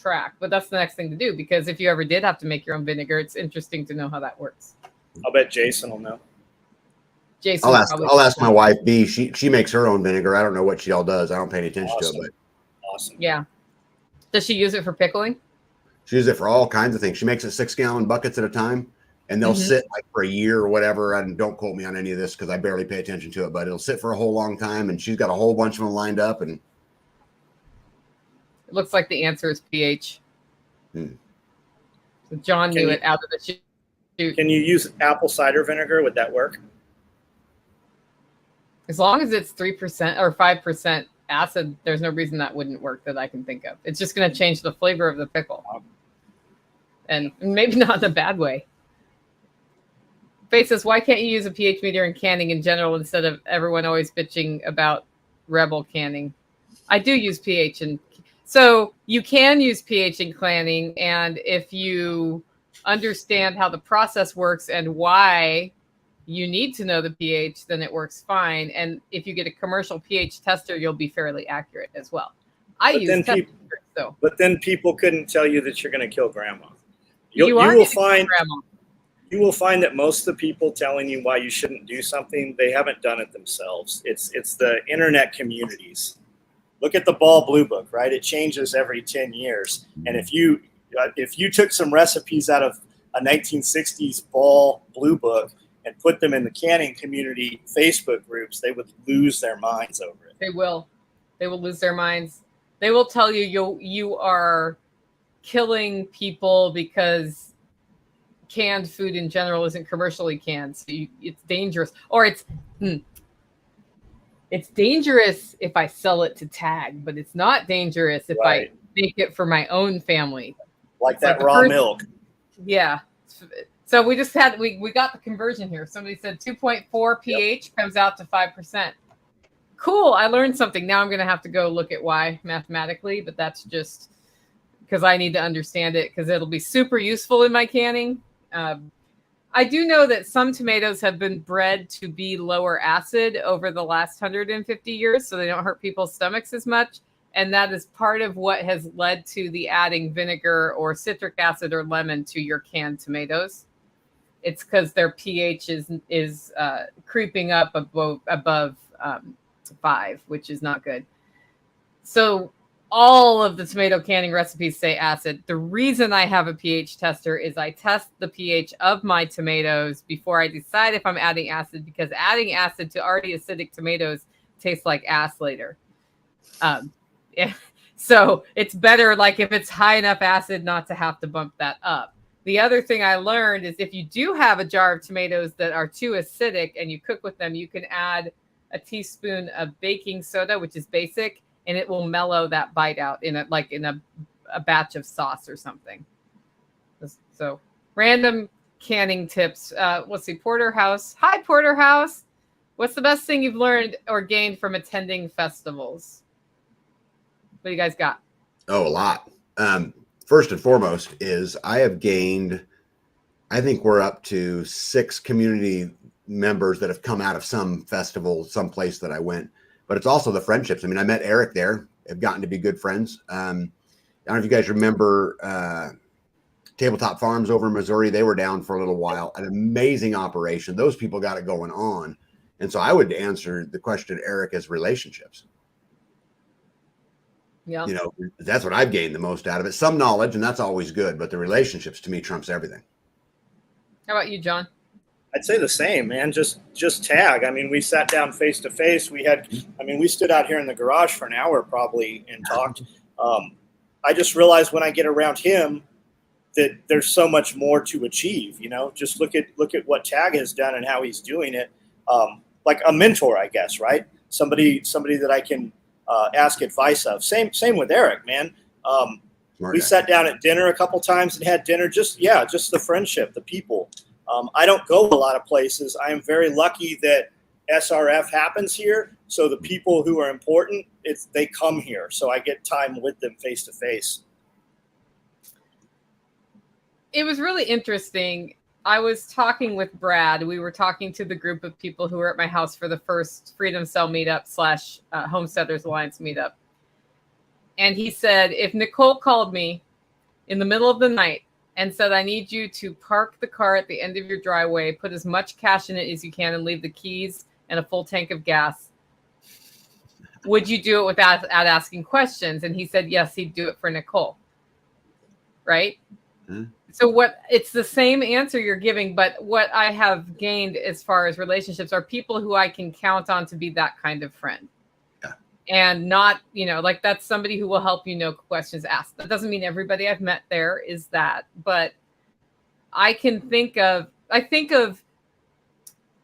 track, but that's the next thing to do, because if you ever did have to make your own vinegar, it's interesting to know how that works. I'll bet Jason will know. Jason probably. I'll ask my wife B. She makes her own vinegar. I don't know what she all does. I don't pay any attention to it, but awesome. Yeah. Does she use it for pickling? She uses it for all kinds of things. She makes it 6-gallon buckets at a time, and they'll sit like for a year or whatever. And don't quote me on any of this because I barely pay attention to it, but it'll sit for a whole long time. And she's got a whole bunch of them lined up. And it looks like the answer is pH. So John knew it out of the chute. Can you use apple cider vinegar? Would that work? As long as it's 3% or 5% acid, there's no reason that wouldn't work that I can think of. It's just going to change the flavor of the pickle. And maybe not in a bad way. Faith says, why can't you use a pH meter in canning in general instead of everyone always bitching about Rebel canning? I do use pH. So you can use pH in canning. And if you understand how the process works and why you need to know the pH, then it works fine. And if you get a commercial pH tester, you'll be fairly accurate as well. But then people couldn't tell you that you're going to kill grandma. You will find that most of the people telling you why you shouldn't do something, they haven't done it themselves. It's the internet communities. Look at the Ball Blue Book, right? It changes every 10 years. And if you took some recipes out of a 1960s Ball Blue Book and put them in the canning community Facebook groups, they would lose their minds over it. They will lose their minds. They will tell you are killing people because canned food in general isn't commercially canned. So it's dangerous. Or it's dangerous if I sell it to tag, but it's not dangerous if I make it for my own family. Like that raw milk. Yeah. So we just we got the conversion here. Somebody said 2.4 pH comes out to 5%. Cool. I learned something. Now I'm going to have to go look at why mathematically, but that's just because I need to understand it because it'll be super useful in my canning. I do know that some tomatoes have been bred to be lower acid over the last 150 years, so they don't hurt people's stomachs as much. And that is part of what has led to the adding vinegar or citric acid or lemon to your canned tomatoes. It's because their pH is creeping up above 5, which is not good. So all of the tomato canning recipes say acid. The reason I have a pH tester is I test the pH of my tomatoes before I decide if I'm adding acid, because adding acid to already acidic tomatoes tastes like ass later. So it's better, like if it's high enough acid, not to have to bump that up. The other thing I learned is if you do have a jar of tomatoes that are too acidic and you cook with them, you can add a teaspoon of baking soda, which is basic, and it will mellow that bite out in a batch of sauce or something. So random canning tips. Let's see, Porterhouse. Hi, Porterhouse. What's the best thing you've learned or gained from attending festivals? What do you guys got? Oh, a lot. First and foremost is I have gained, I think we're up to 6 community members that have come out of some festival, some place that I went. But it's also the friendships. I mean, I met Eric there, have gotten to be good friends. I don't know if you guys remember Tabletop Farms over in Missouri. They were down for a little while. An amazing operation. Those people got it going on. And so I would answer the question, Eric, as relationships. Yeah. You know, that's what I've gained the most out of it. Some knowledge, and that's always good. But the relationships to me trumps everything. How about you, John? I'd say the same, man. Just tag. I mean, we sat down face to face. We stood out here in the garage for an hour probably and talked. I just realized when I get around him that there's so much more to achieve. You know, just look at what Tag has done and how he's doing it. Like a mentor, I guess, right? Somebody that I can ask advice of. Same with Eric, man. We sat down at dinner a couple times and had dinner. Just the friendship, the people. I don't go a lot of places. I am very lucky that SRF happens here. So the people who are important, they come here. So I get time with them face to face. It was really interesting. I was talking with Brad. We were talking to the group of people who were at my house for the first Freedom Cell meetup / Homesteaders Alliance meetup. And he said, if Nicole called me in the middle of the night and said, I need you to park the car at the end of your driveway, put as much cash in it as you can, and leave the keys and a full tank of gas, would you do it without asking questions? And he said, yes, he'd do it for Nicole. Right? Mm-hmm. So it's the same answer you're giving, but what I have gained as far as relationships are people who I can count on to be that kind of friend. Yeah. And not, like that's somebody who will help you know questions asked. That doesn't mean everybody I've met there is that, but I think of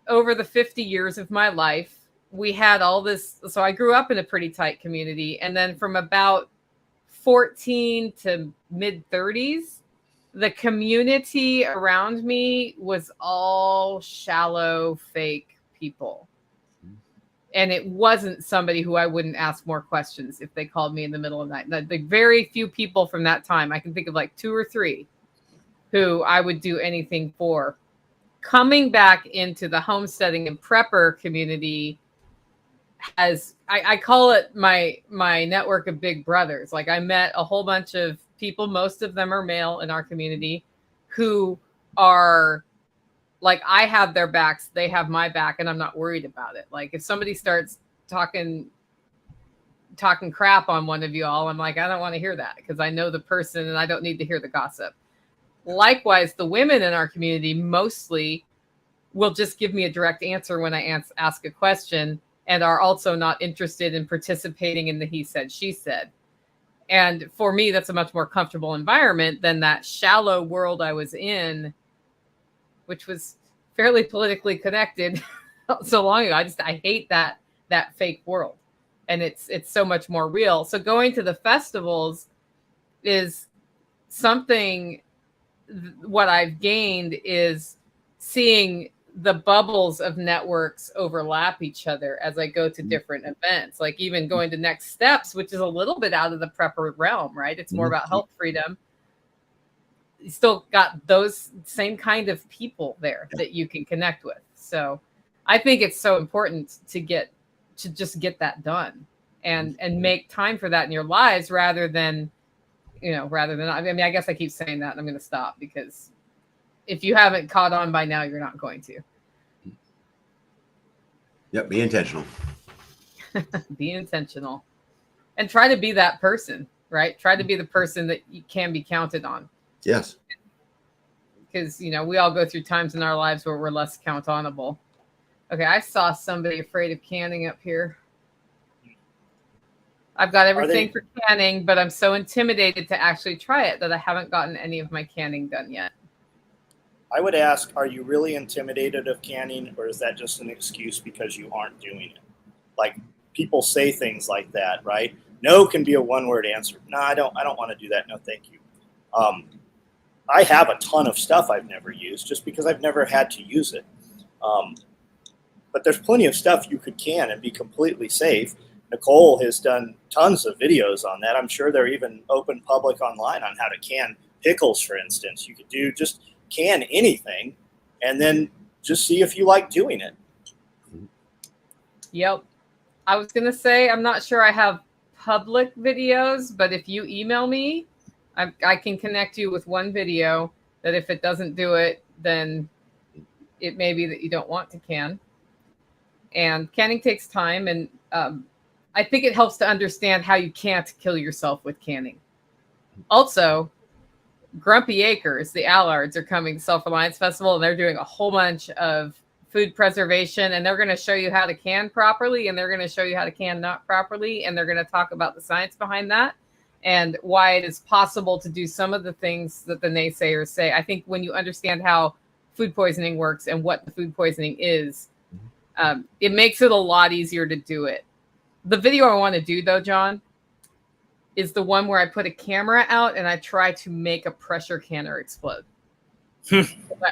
over the 50 years of my life, we had all this. So I grew up in a pretty tight community. And then from about 14 to mid 30s, the community around me was all shallow, fake people. And it wasn't somebody who I wouldn't ask more questions if they called me in the middle of the night. The very few people from that time, I can think of like 2 or 3 who I would do anything for. Coming back into the homesteading and prepper community has, I call it my network of big brothers. Like I met a whole bunch of people, most of them are male in our community, who are like, I have their backs, they have my back, and I'm not worried about it. Like if somebody starts talking crap on one of you all, I'm like, I don't want to hear that because I know the person and I don't need to hear the gossip. Likewise, the women in our community mostly will just give me a direct answer when I ask a question, and are also not interested in participating in the he said, she said. And for me, that's a much more comfortable environment than that shallow world I was in, which was fairly politically connected so long ago. I hate that fake world. And it's so much more real. So going to the festivals is something. What I've gained is seeing the bubbles of networks overlap each other as I go to different events, like even going to Next Steps, which is a little bit out of the prepper realm, right? It's more about health freedom. You still got those same kind of people there that you can connect with. So I think it's so important to just get that done and make time for that in your lives rather than, I mean, I guess I keep saying that and I'm going to stop because if you haven't caught on by now, you're not going to. Yep. Be intentional. Be intentional and try to be that person, right? Try to be the person that you can be counted on. Yes. Because, we all go through times in our lives where we're less count onable. Okay. I saw somebody afraid of canning up here. I've got everything for canning, but I'm so intimidated to actually try it that I haven't gotten any of my canning done yet. I would ask, are you really intimidated of canning, or is that just an excuse because you aren't doing it? Like people say things like that, right? No can be a one-word answer. No, I don't want to do that. No, thank you. I have a ton of stuff I've never used just because I've never had to use it. But there's plenty of stuff you could can and be completely safe. Nicole has done tons of videos on that. I'm sure they're even open public online on how to can pickles, for instance. You could do just can anything and then just see if you like doing it. Yep. I was going to say, I'm not sure I have public videos, but if you email me, I can connect you with one video that if it doesn't do it, then it may be that you don't want to can. And canning takes time. And I think it helps to understand how you can't kill yourself with canning. Also, Grumpy Acres, the Allards, are coming to Self-Reliance Festival, and they're doing a whole bunch of food preservation, and they're going to show you how to can properly, and they're going to show you how to can not properly, and they're going to talk about the science behind that and why it is possible to do some of the things that the naysayers say. I think when you understand how food poisoning works and what the food poisoning is, it makes it a lot easier to do it. The video I want to do, though, John, is the one where I put a camera out and I try to make a pressure canner explode.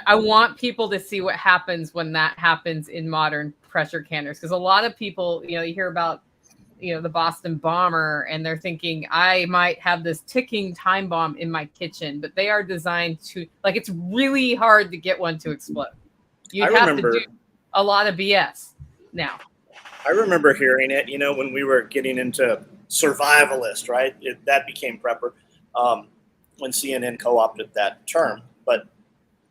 I want people to see what happens when that happens in modern pressure canners. Because a lot of people, you hear about the Boston bomber, and they're thinking I might have this ticking time bomb in my kitchen, but they are designed to, like, it's really hard to get one to explode. You'd have to do a lot of BS now. I remember hearing it, when we were getting into survivalist, right? That became prepper when CNN co-opted that term. But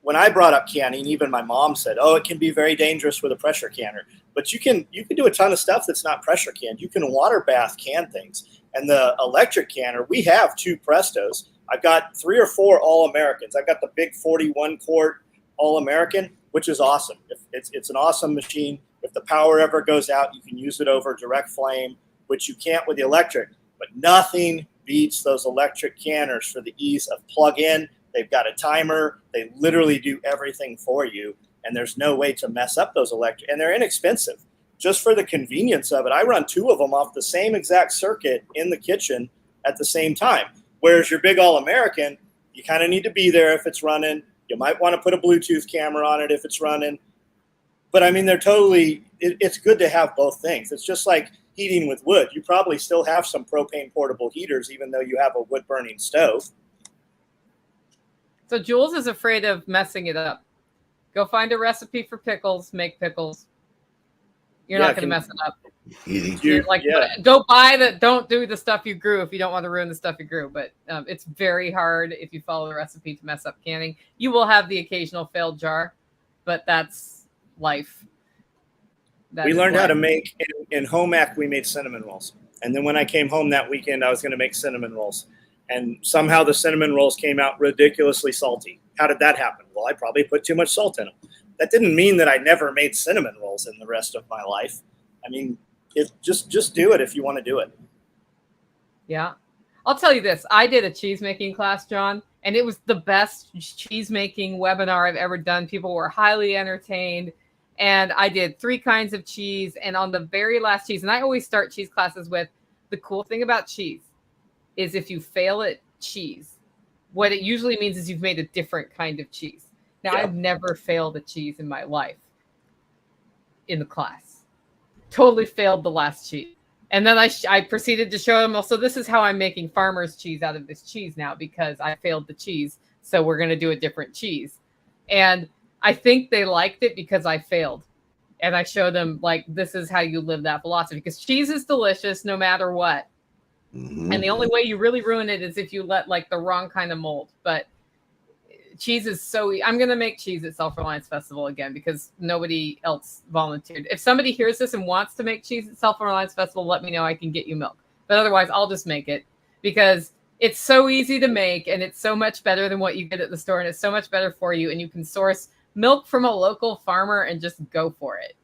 when I brought up canning, even my mom said, "Oh, it can be very dangerous with a pressure canner." But you can do a ton of stuff that's not pressure canned. You can water bath can things. And the electric canner, we have 2 Prestos. I've got 3 or 4 All-Americans. I've got the big 41 quart All-American, which is awesome. It's an awesome machine. If the power ever goes out, you can use it over direct flame, which you can't with the electric. But nothing beats those electric canners for the ease of plug in. They've got a timer. They literally do everything for you. And there's no way to mess up those electric. And they're inexpensive. Just for the convenience of it, I run 2 of them off the same exact circuit in the kitchen at the same time. Whereas your big All-American, you kind of need to be there if it's running. You might want to put a Bluetooth camera on it if it's running. But I mean, they're totally, it's good to have both things. It's just like heating with wood. You probably still have some propane portable heaters, even though you have a wood burning stove. So Jules is afraid of messing it up. Go find a recipe for pickles, make pickles. You're not going to mess it up. Easy. Go buy don't do the stuff you grew if you don't want to ruin the stuff you grew. But it's very hard if you follow the recipe to mess up canning. You will have the occasional failed jar, but that's life. We learned how to make, in home ec, we made cinnamon rolls. And then when I came home that weekend, I was going to make cinnamon rolls. And somehow the cinnamon rolls came out ridiculously salty. How did that happen? Well, I probably put too much salt in them. That didn't mean that I never made cinnamon rolls in the rest of my life. I mean, just do it if you want to do it. Yeah. I'll tell you this. I did a cheese making class, John, and it was the best cheese making webinar I've ever done. People were highly entertained. And I did 3 kinds of cheese. And on the very last cheese, and I always start cheese classes with, the cool thing about cheese is if you fail at cheese, what it usually means is you've made a different kind of cheese. Now, I've never failed a cheese in my life in the class. Totally failed the last cheese. And then I proceeded to show them, also, this is how I'm making farmer's cheese out of this cheese now because I failed the cheese. So we're going to do a different cheese. And I think they liked it because I failed. And I showed them, like, this is how you live that philosophy. Because cheese is delicious no matter what. Mm-hmm. And the only way you really ruin it is if you let, like, the wrong kind of mold. But cheese is so I'm going to make cheese at Self-Reliance Festival again because nobody else volunteered. If somebody hears this and wants to make cheese at Self-Reliance Festival, let me know. I can get you milk. But otherwise, I'll just make it because it's so easy to make and it's so much better than what you get at the store. And it's so much better for you. And you can source milk from a local farmer and just go for it.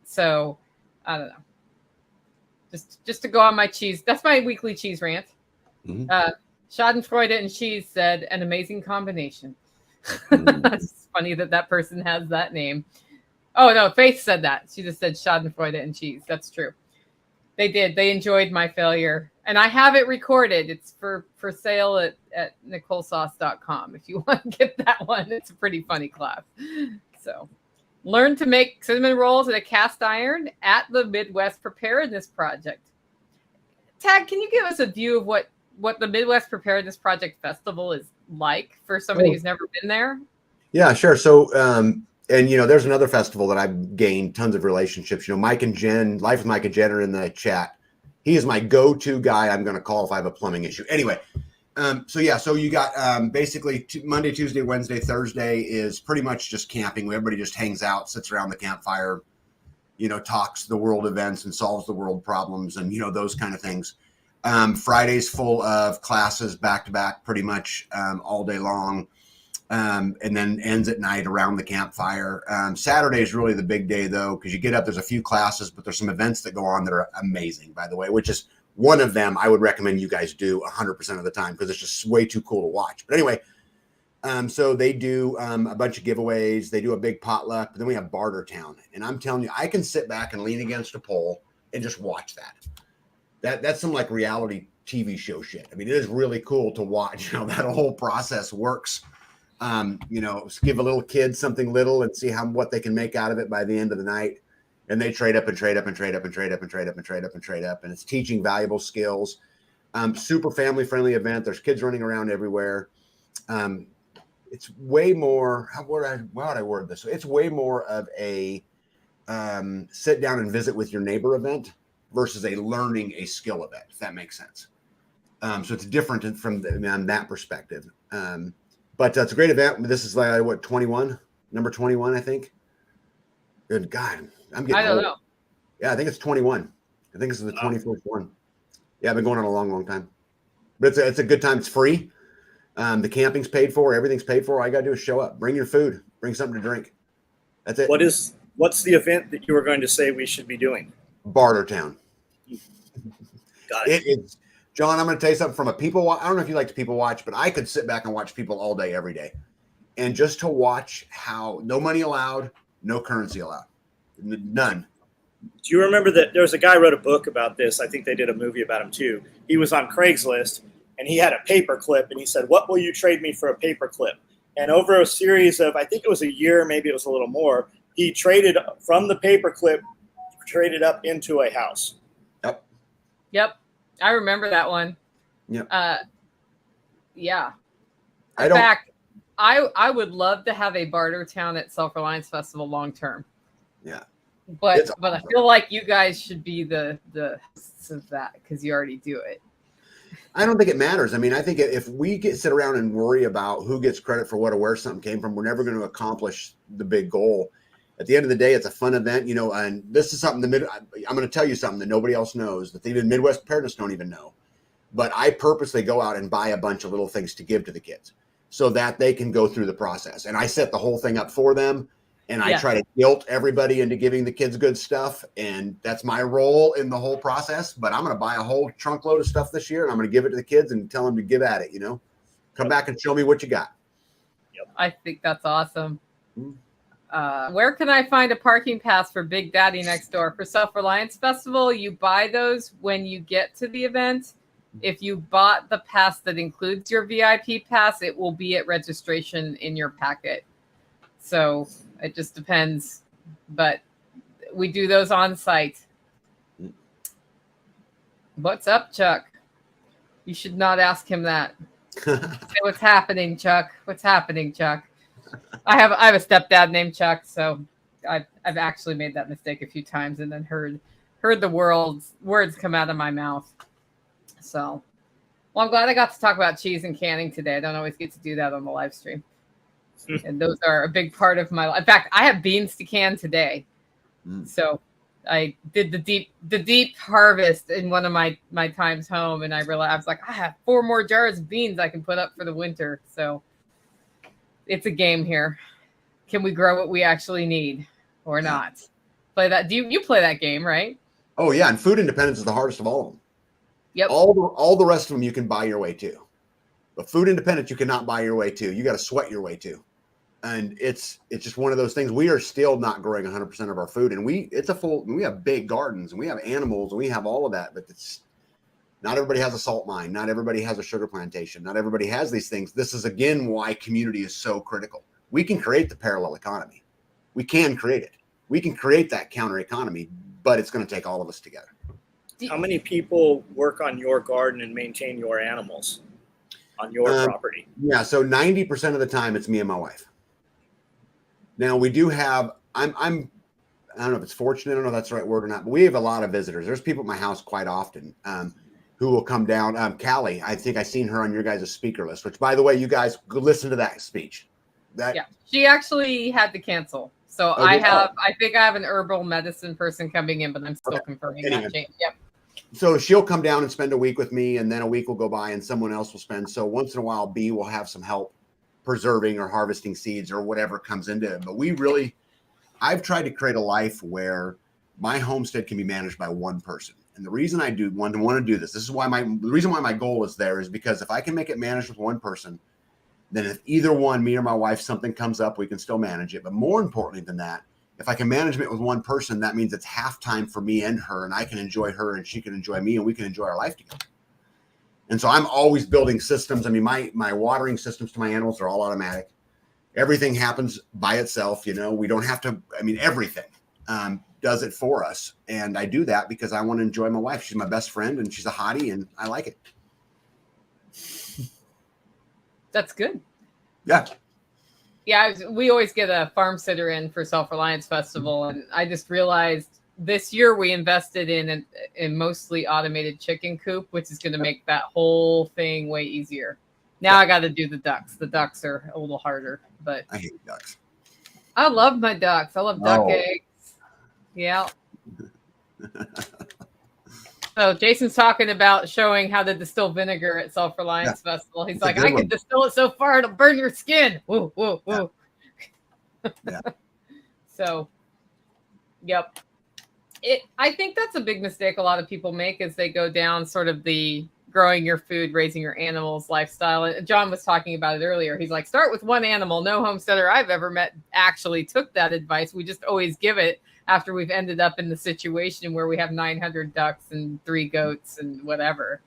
So, I don't know. Just to go on my cheese. That's my weekly cheese rant. Mm-hmm. Schadenfreude and cheese said, an amazing combination. It's funny that person has that name. Oh, no, Faith said that. She just said Schadenfreude and cheese. That's true. They did. They enjoyed my failure. And I have it recorded. It's for sale at NicoleSauce.com. If you want to get that one, it's a pretty funny class. So learn to make cinnamon rolls in a cast iron at the Midwest Preparedness Project. Tag, can you give us a view of what the Midwest Preparedness Project Festival is like for somebody who's never been there? Yeah, sure. So, and, there's another festival that I've gained tons of relationships. Mike and Jen, Life with Mike and Jen are in the chat. He is my go-to guy I'm going to call if I have a plumbing issue. Anyway, so you got basically Monday, Tuesday, Wednesday, Thursday is pretty much just camping. Everybody just hangs out, sits around the campfire, talks the world events and solves the world problems and, those kind of things. Friday's full of classes back to back pretty much all day long. And then ends at night around the campfire. Saturday is really the big day, though, because you get up, there's a few classes, but there's some events that go on that are amazing, by the way, which is one of them I would recommend you guys do 100% of the time because it's just way too cool to watch. But anyway, so they do a bunch of giveaways. They do a big potluck. But then we have Barter Town. And I'm telling you, I can sit back and lean against a pole and just watch that. That's some like reality TV show shit. I mean, it is really cool to watch how that whole process works. Give a little kid something little and see what they can make out of it by the end of the night. and they trade up and trade up and trade up and trade up and trade up and trade up and trade up. And it's teaching valuable skills. Super family friendly event. There's kids running around everywhere. It's way more, how would I word this? It's way more of a sit down and visit with your neighbor event versus a learning a skill event, if that makes sense. So it's different from that perspective. But it's a great event. This is like what, 21, number 21, I think. Good God, I'm getting. I don't old. know. Yeah, I think it's 21. I think this is the 21st one. Yeah, I've been going on a long time. But it's a good time. It's free. The camping's paid for. Everything's paid for. All you got to do is show up. Bring your food. Bring something to drink. That's it. What's the event that you were going to say we should be doing? Bartertown. Got it. It's John, I'm going to tell you something from a people. I don't know if you like to people watch, but I could sit back and watch people all day, every day. And just to watch how no money allowed, no currency allowed. None. Do you remember that there was a guy who wrote a book about this? I think they did a movie about him too. He was on Craigslist and he had a paper clip and he said, "What will you trade me for a paper clip?" And over a series of, I think it was a year, maybe it was a little more, he traded from the paper clip, traded up into a house. Yep. I remember that one. Yep. Yeah. I In don't. fact, I would love to have a barter town at Self-Reliance Festival long term. Yeah. But It's I awesome. feel like you guys should be the hosts of that because you already do it. I don't think it matters. I mean, I think if we sit around and worry about who gets credit for what or where something came from, we're never going to accomplish the big goal. At the end of the day, it's a fun event, you know, and this is something I'm going to tell you something that nobody else knows, that even Midwest Preparedness don't even know. But I purposely go out and buy a bunch of little things to give to the kids so that they can go through the process. And I set the whole thing up for them. And I try to guilt everybody into giving the kids good stuff. And that's my role in the whole process. But I'm going to buy a whole trunk load of stuff this year and I'm going to give it to the kids and tell them to give at it, you know, come back and show me what you got. I think that's awesome. Where can I find a parking pass for Big Daddy next door? For Self-Reliance Festival, you buy those when you get to the event. If you bought the pass that includes your VIP pass, it will be at registration in your packet. So it just depends. But we do those on site. What's up, Chuck? You should not ask him that. Say, what's happening, Chuck? What's happening, Chuck? I have a stepdad named Chuck, so I've actually made that mistake a few times and then heard the words come out of my mouth. So, well, I'm glad I got to talk about cheese and canning today. I don't always get to do that on the live stream, and those are a big part of my life. In fact, I have beans to can today, so I did the deep harvest in one of my times home, and I realized I was like, I have 4 more jars of beans I can put up for the winter. So it's a game here. Can we grow what we actually need or not? Play that. Do you play that game, right? Oh yeah, and food independence is the hardest of all of them. Yep. All the rest of them you can buy your way to, but food independence you cannot buy your way to. You got to sweat your way to, and it's just one of those things. We are still not growing 100% of our food, and we have big gardens and we have animals and we have all of that, but it's not everybody has a salt mine. Not everybody has a sugar plantation. Not everybody has these things. This is again why community is so critical. We can create the parallel economy. We can create it. We can create that counter economy, but it's going to take all of us together. How many people work on your garden and maintain your animals on your property? Yeah, so 90% of the time it's me and my wife. Now we do have, I don't know if it's fortunate, I don't know if that's the right word or not, but we have a lot of visitors. There's people at my house quite often who will come down. Callie, I think I seen her on your guys' speaker list, which by the way, you guys go listen to that speech. Yeah, she actually had to cancel. So I think I have an herbal medicine person coming in, but I'm still confirming that change. Yep. So she'll come down and spend a week with me, and then a week will go by and someone else will spend. So once in a while, B will have some help preserving or harvesting seeds or whatever comes into it. But I've tried to create a life where my homestead can be managed by one person. And the reason I want to do this is why the reason why my goal is there is because if I can make it managed with one person, then if either one, me or my wife, something comes up, we can still manage it. But more importantly than that, if I can manage it with one person, that means it's half time for me and her, and I can enjoy her and she can enjoy me and we can enjoy our life together. And so I'm always building systems. I mean, my watering systems to my animals are all automatic. Everything happens by itself. You know, we don't have to, everything. does it for us. And I do that because I want to enjoy my wife. She's my best friend and she's a hottie and I like it. That's good. Yeah. Yeah, we always get a farm sitter in for Self-Reliance Festival, and I just realized this year we invested in a mostly automated chicken coop, which is going to make that whole thing way easier. Now I got to do the ducks. The ducks are a little harder, but I hate ducks. I love my ducks. I love duck eggs. Yeah. So Jason's talking about showing how to distill vinegar at Self-Reliance Festival. He's like, I can distill it so far it'll burn your skin. Woo, woo, woo. Yeah. So, yep. I think that's a big mistake a lot of people make is they go down sort of the growing your food, raising your animals lifestyle. And John was talking about it earlier. He's like, start with one animal. No homesteader I've ever met actually took that advice. We just always give it after we've ended up in the situation where we have 900 ducks and 3 goats and whatever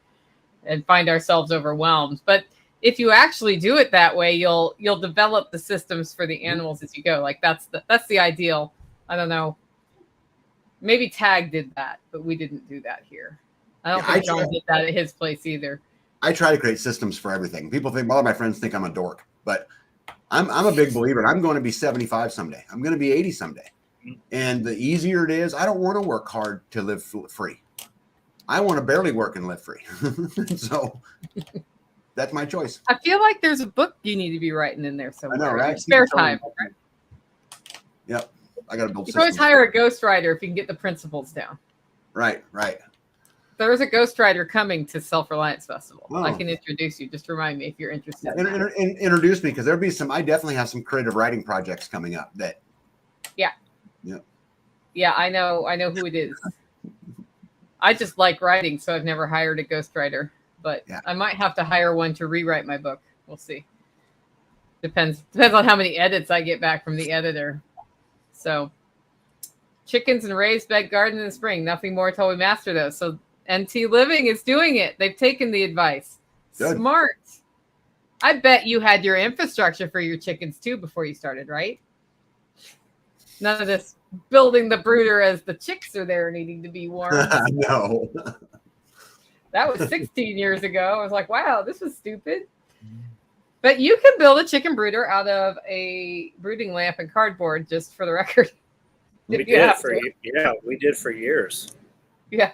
and find ourselves overwhelmed. But if you actually do it that way, you'll develop the systems for the animals as you go. Like that's the ideal. I don't know. Maybe Tag did that, but we didn't do that here. I don't think John did that at his place either. I try to create systems for everything. People think, well, my friends think I'm a dork, but I'm a big believer. And I'm going to be 75 someday. I'm going to be 80 someday. And the easier it is, I don't want to work hard to live free. I want to barely work and live free. So that's my choice. I feel like there's a book you need to be writing in there somewhere. I know, right? Spare time. Right? Yep. I got to build systems. You can always hire a ghostwriter if you can get the principles down. Right. There's a ghostwriter coming to Self-Reliance Festival. I can introduce you. Just remind me if you're interested. Introduce me because there'll be some. I definitely have some creative writing projects coming up. Yeah, I know who it is. I just like writing, so I've never hired a ghostwriter. But I might have to hire one to rewrite my book. We'll see. Depends on how many edits I get back from the editor. So, chickens and raised bed garden in the spring. Nothing more until we master those. So, NT Living is doing it. They've taken the advice. Good. Smart. I bet you had your infrastructure for your chickens too before you started, right? None of this building the brooder as the chicks are there needing to be warm. No. That was 16 years ago. I was like, wow, this was stupid. But you can build a chicken brooder out of a brooding lamp and cardboard, just for the record. We did for years. Yeah.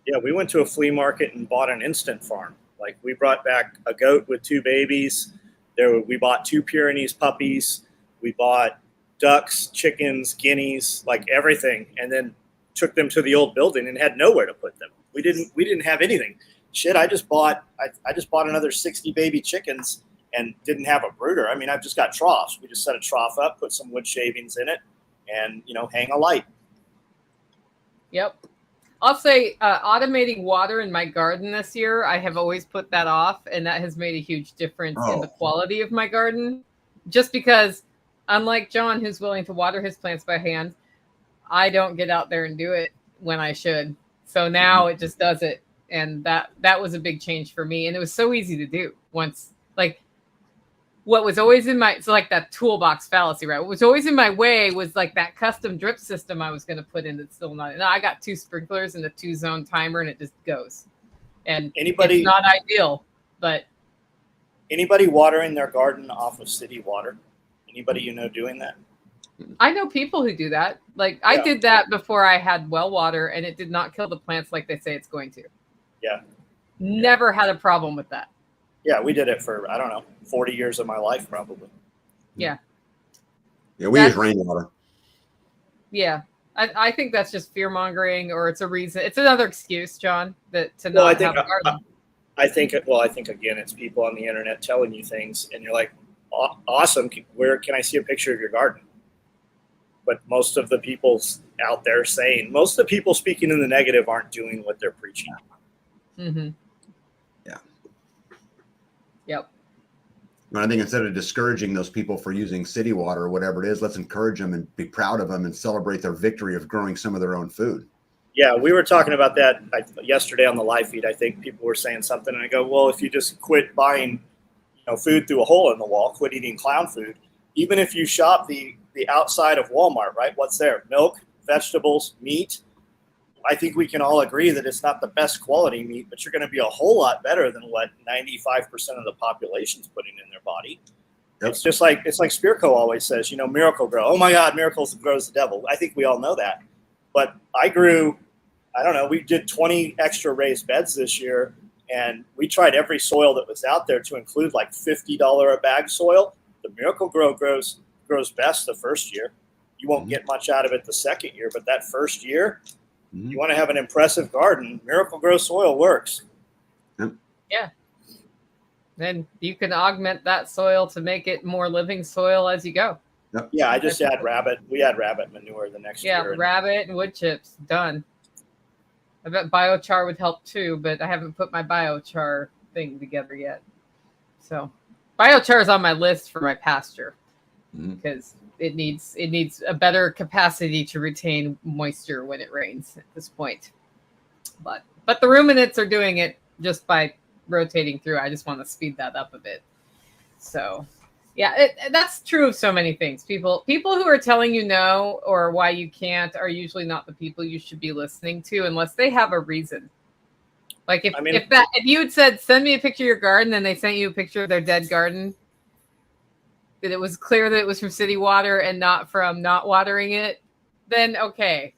Yeah, we went to a flea market and bought an instant farm. Like we brought back a goat with 2 babies. We bought 2 Pyrenees puppies. We bought ducks, chickens, guineas, like everything, and then took them to the old building and had nowhere to put them. We didn't have anything. Shit, I just bought another 60 baby chickens and didn't have a brooder. I mean, I've just got troughs. We just set a trough up, put some wood shavings in it, and hang a light. Yep. I'll say automating water in my garden this year, I have always put that off, and that has made a huge difference in the quality of my garden. Just because, unlike John, who's willing to water his plants by hand, I don't get out there and do it when I should. So now it just does it. And that was a big change for me. And it was so easy to do once. Like what was always in my, so like that toolbox fallacy, right? What was always in my way was like that custom drip system I was going to put in that's still not. I got 2 sprinklers and a 2-zone timer and it just goes. And it's not ideal, but. Anybody watering their garden off of city water? Anybody doing that? I know people who do that. Like I did that before I had well water and it did not kill the plants like they say it's going to. Yeah. Never had a problem with that. Yeah, we did it for, 40 years of my life probably. Yeah. Yeah, we use rainwater. Yeah. I think that's just fear mongering, or it's a reason. It's another excuse, John, to not have a garden. I think again, it's people on the internet telling you things and you're like, awesome. Where can I see a picture of your garden? But most of the people out there most of the people speaking in the negative aren't doing what they're preaching. Mm-hmm. Yeah. Yep. And I think instead of discouraging those people for using city water or whatever it is, let's encourage them and be proud of them and celebrate their victory of growing some of their own food. Yeah, we were talking about that yesterday on the live feed. I think people were saying something, and I go, well, if you just quit buying food through a hole in the wall, quit eating clown food, even if you shop the outside of Walmart, right? What's there? Milk, vegetables, meat. I think we can all agree that it's not the best quality meat, but you're going to be a whole lot better than what 95% of the population's putting in their body. Yep. It's like Spearco always says, Miracle Grow. Oh my God, miracles grows the devil. I think we all know that. But I grew, I don't know, we did 20 extra raised beds this year, and we tried every soil that was out there to include like $50 a bag soil. The Miracle Grow grows best the first year. You won't get much out of it the second year, but that first year, you want to have an impressive garden, Miracle Grow soil works. Yeah. Then you can augment that soil to make it more living soil as you go. Yep. Yeah, I just add rabbit. We add rabbit manure the next year. Yeah, rabbit and wood chips, done. I bet biochar would help too, but I haven't put my biochar thing together yet. So biochar is on my list for my pasture because it needs a better capacity to retain moisture when it rains at this point. But the ruminants are doing it just by rotating through. I just want to speed that up a bit. So yeah, that's true of so many things. People who are telling you no or why you can't are usually not the people you should be listening to unless they have a reason. Like if you had said, send me a picture of your garden, and they sent you a picture of their dead garden, that it was clear that it was from city water and not from not watering it, then okay,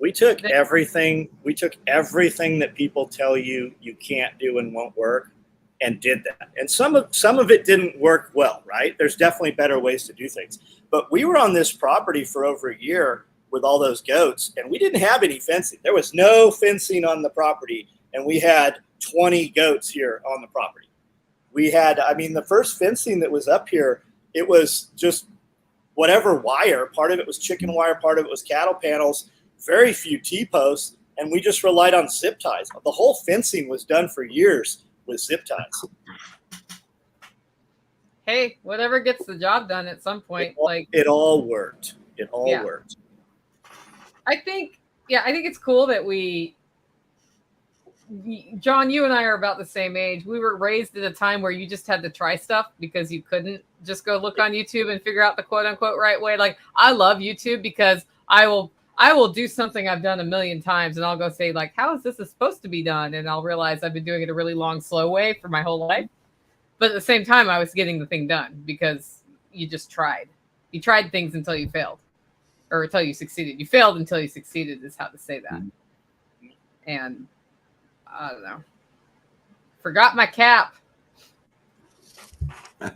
We took everything that people tell you can't do and won't work and did that. And some of it didn't work well, right? There's definitely better ways to do things. But we were on this property for over a year with all those goats, and we didn't have any fencing. There was no fencing on the property, and we had 20 goats here on the property. We had, the first fencing that was up here, it was just whatever wire. Part of it was chicken wire, part of it was cattle panels, very few T-posts, and we just relied on zip ties. The whole fencing was done for years with zip ties. Hey, whatever gets the job done at some point. It all worked. It all worked. I think it's cool that John, you and I are about the same age. We were raised at a time where you just had to try stuff because you couldn't just go look on YouTube and figure out the quote unquote right way. Like, I love YouTube because I will do something I've done a million times and I'll go say, like, how is this supposed to be done? And I'll realize I've been doing it a really long, slow way for my whole life. But at the same time, I was getting the thing done because you just tried. You tried things until you failed or until you succeeded. You failed until you succeeded is how to say that. And I don't know. Forgot my cap. I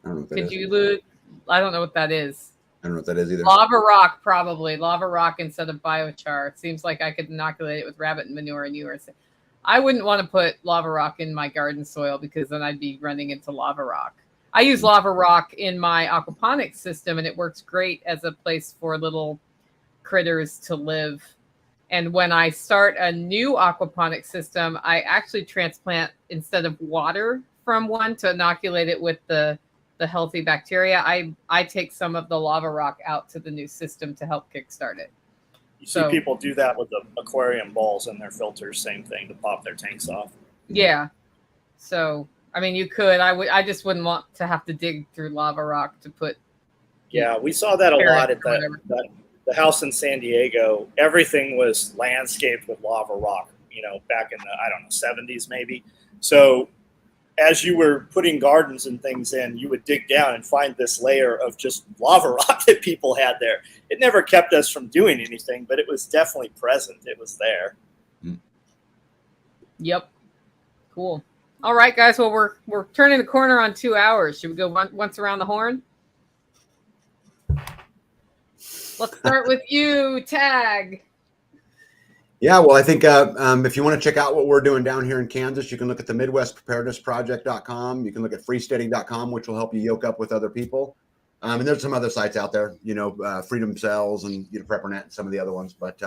don't know what that Could is. you lose? I don't know what that is. I don't know what that is either. Lava rock, probably. Lava rock instead of biochar. It seems like I could inoculate it with rabbit manure, and you were saying I wouldn't want to put lava rock in my garden soil because then I'd be running into lava rock. I use lava rock in my aquaponics system, and it works great as a place for little critters to live. And when I start a new aquaponics system, I actually transplant instead of water from one to inoculate it with the healthy bacteria. I take some of the lava rock out to the new system to help kickstart it. You see people do that with the aquarium balls in their filters, same thing, to pop their tanks off. Yeah. So, you could. I just wouldn't want to have to dig through lava rock to put. Yeah, we saw that a lot at the house in San Diego. Everything was landscaped with lava rock, back in the, 70s maybe. So as you were putting gardens and things in, you would dig down and find this layer of just lava rock that people had there. It never kept us from doing anything, but it was definitely present. It was there. Yep. Cool. All right, guys. Well, we're turning the corner on 2 hours. Should we go once around the horn? Let's start with you, Tag. Yeah, well, I think if you want to check out what we're doing down here in Kansas, you can look at the MidwestPreparednessProject.com. You can look at freesteading.com, which will help you yoke up with other people. And there's some other sites out there, Freedom Cells and PrepperNet and some of the other ones. But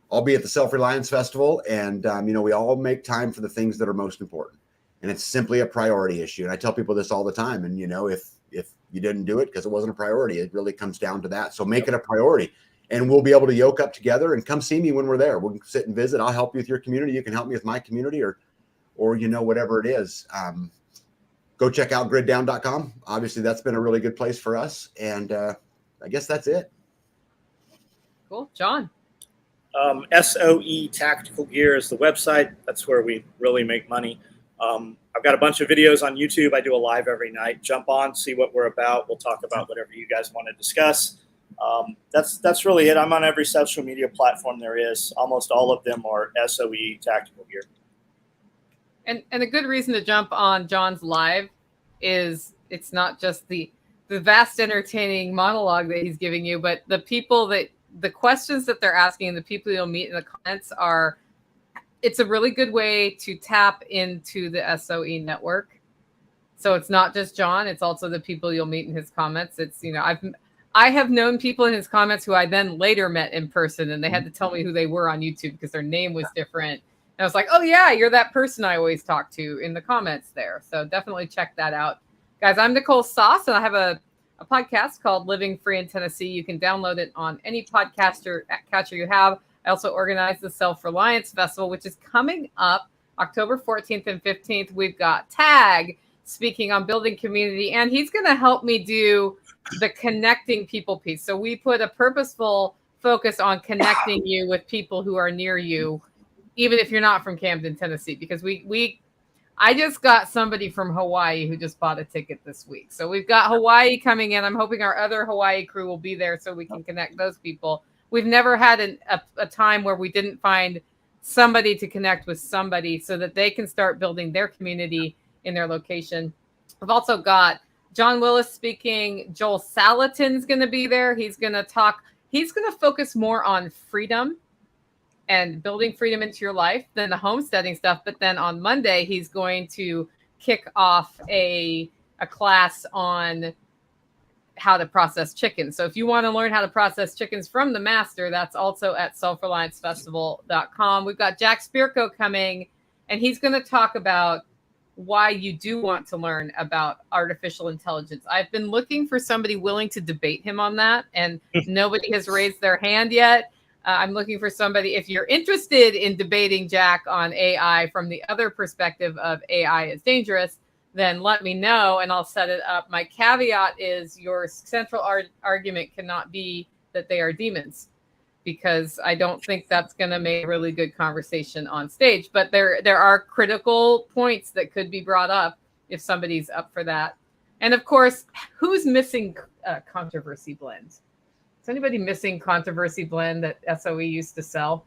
I'll be at the Self-Reliance Festival, and we all make time for the things that are most important. And it's simply a priority issue. And I tell people this all the time. And if you didn't do it because it wasn't a priority, it really comes down to that. So make it a priority. And we'll be able to yoke up together and come see me when we're there. We'll sit and visit. I'll help you with your community. You can help me with my community or whatever it is. Go check out griddown.com. Obviously, that's been a really good place for us. And I guess that's it. Cool. John. SOE Tactical Gear is the website. That's where we really make money. I've got a bunch of videos on YouTube. I do a live every night. Jump on, see what we're about. We'll talk about whatever you guys want to discuss. That's really it. I'm on every social media platform there is. Almost all of them are SOE Tactical Gear. And a good reason to jump on John's live is it's not just the vast entertaining monologue that he's giving you, but the questions that they're asking and the people you'll meet in the comments it's a really good way to tap into the SOE network. So it's not just John, it's also the people you'll meet in his comments. It's, I have known people in his comments who I then later met in person, and they had to tell me who they were on YouTube because their name was different. And I was like, oh yeah, you're that person I always talk to in the comments there. So definitely check that out. Guys, I'm Nicole Sauce, and I have a podcast called Living Free in Tennessee. You can download it on any catcher you have. I also organize the Self-Reliance Festival, which is coming up October 14th and 15th. We've got Tag speaking on building community, and he's going to help me do the connecting people piece. So we put a purposeful focus on connecting you with people who are near you, even if you're not from Camden, Tennessee, because I just got somebody from Hawaii who just bought a ticket this week. So we've got Hawaii coming in. I'm hoping our other Hawaii crew will be there so we can connect those people. We've never had a time where we didn't find somebody to connect with somebody so that they can start building their community in their location. We've also got John Willis speaking. Joel Salatin's going to be there. He's going to focus more on freedom and building freedom into your life than the homesteading stuff. But then on Monday, he's going to kick off a class on how to process chickens. So if you want to learn how to process chickens from the master, that's also at selfreliancefestival.com. We've got Jack Spirko coming, and he's going to talk about why you do want to learn about artificial intelligence. I've been looking for somebody willing to debate him on that, and nobody has raised their hand yet. I'm looking for somebody, if you're interested in debating Jack on AI from the other perspective of AI is dangerous, then let me know and I'll set it up. My caveat is your central argument cannot be that they are demons, because I don't think that's going to make a really good conversation on stage. But there are critical points that could be brought up if somebody's up for that. And of course, who's missing Controversy Blend? Is anybody missing Controversy Blend that SOE used to sell?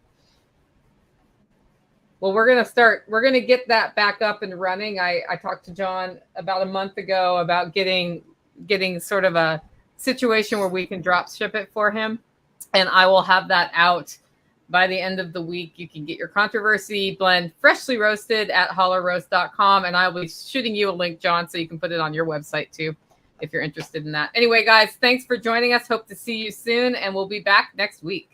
Well, we're going to get that back up and running. I talked to John about a month ago about getting sort of a situation where we can drop ship it for him. And I will have that out by the end of the week. You can get your Controversy Blend freshly roasted at hollowroast.com. And I'll be shooting you a link, John, so you can put it on your website too, if you're interested in that. Anyway, guys, thanks for joining us. Hope to see you soon. And we'll be back next week.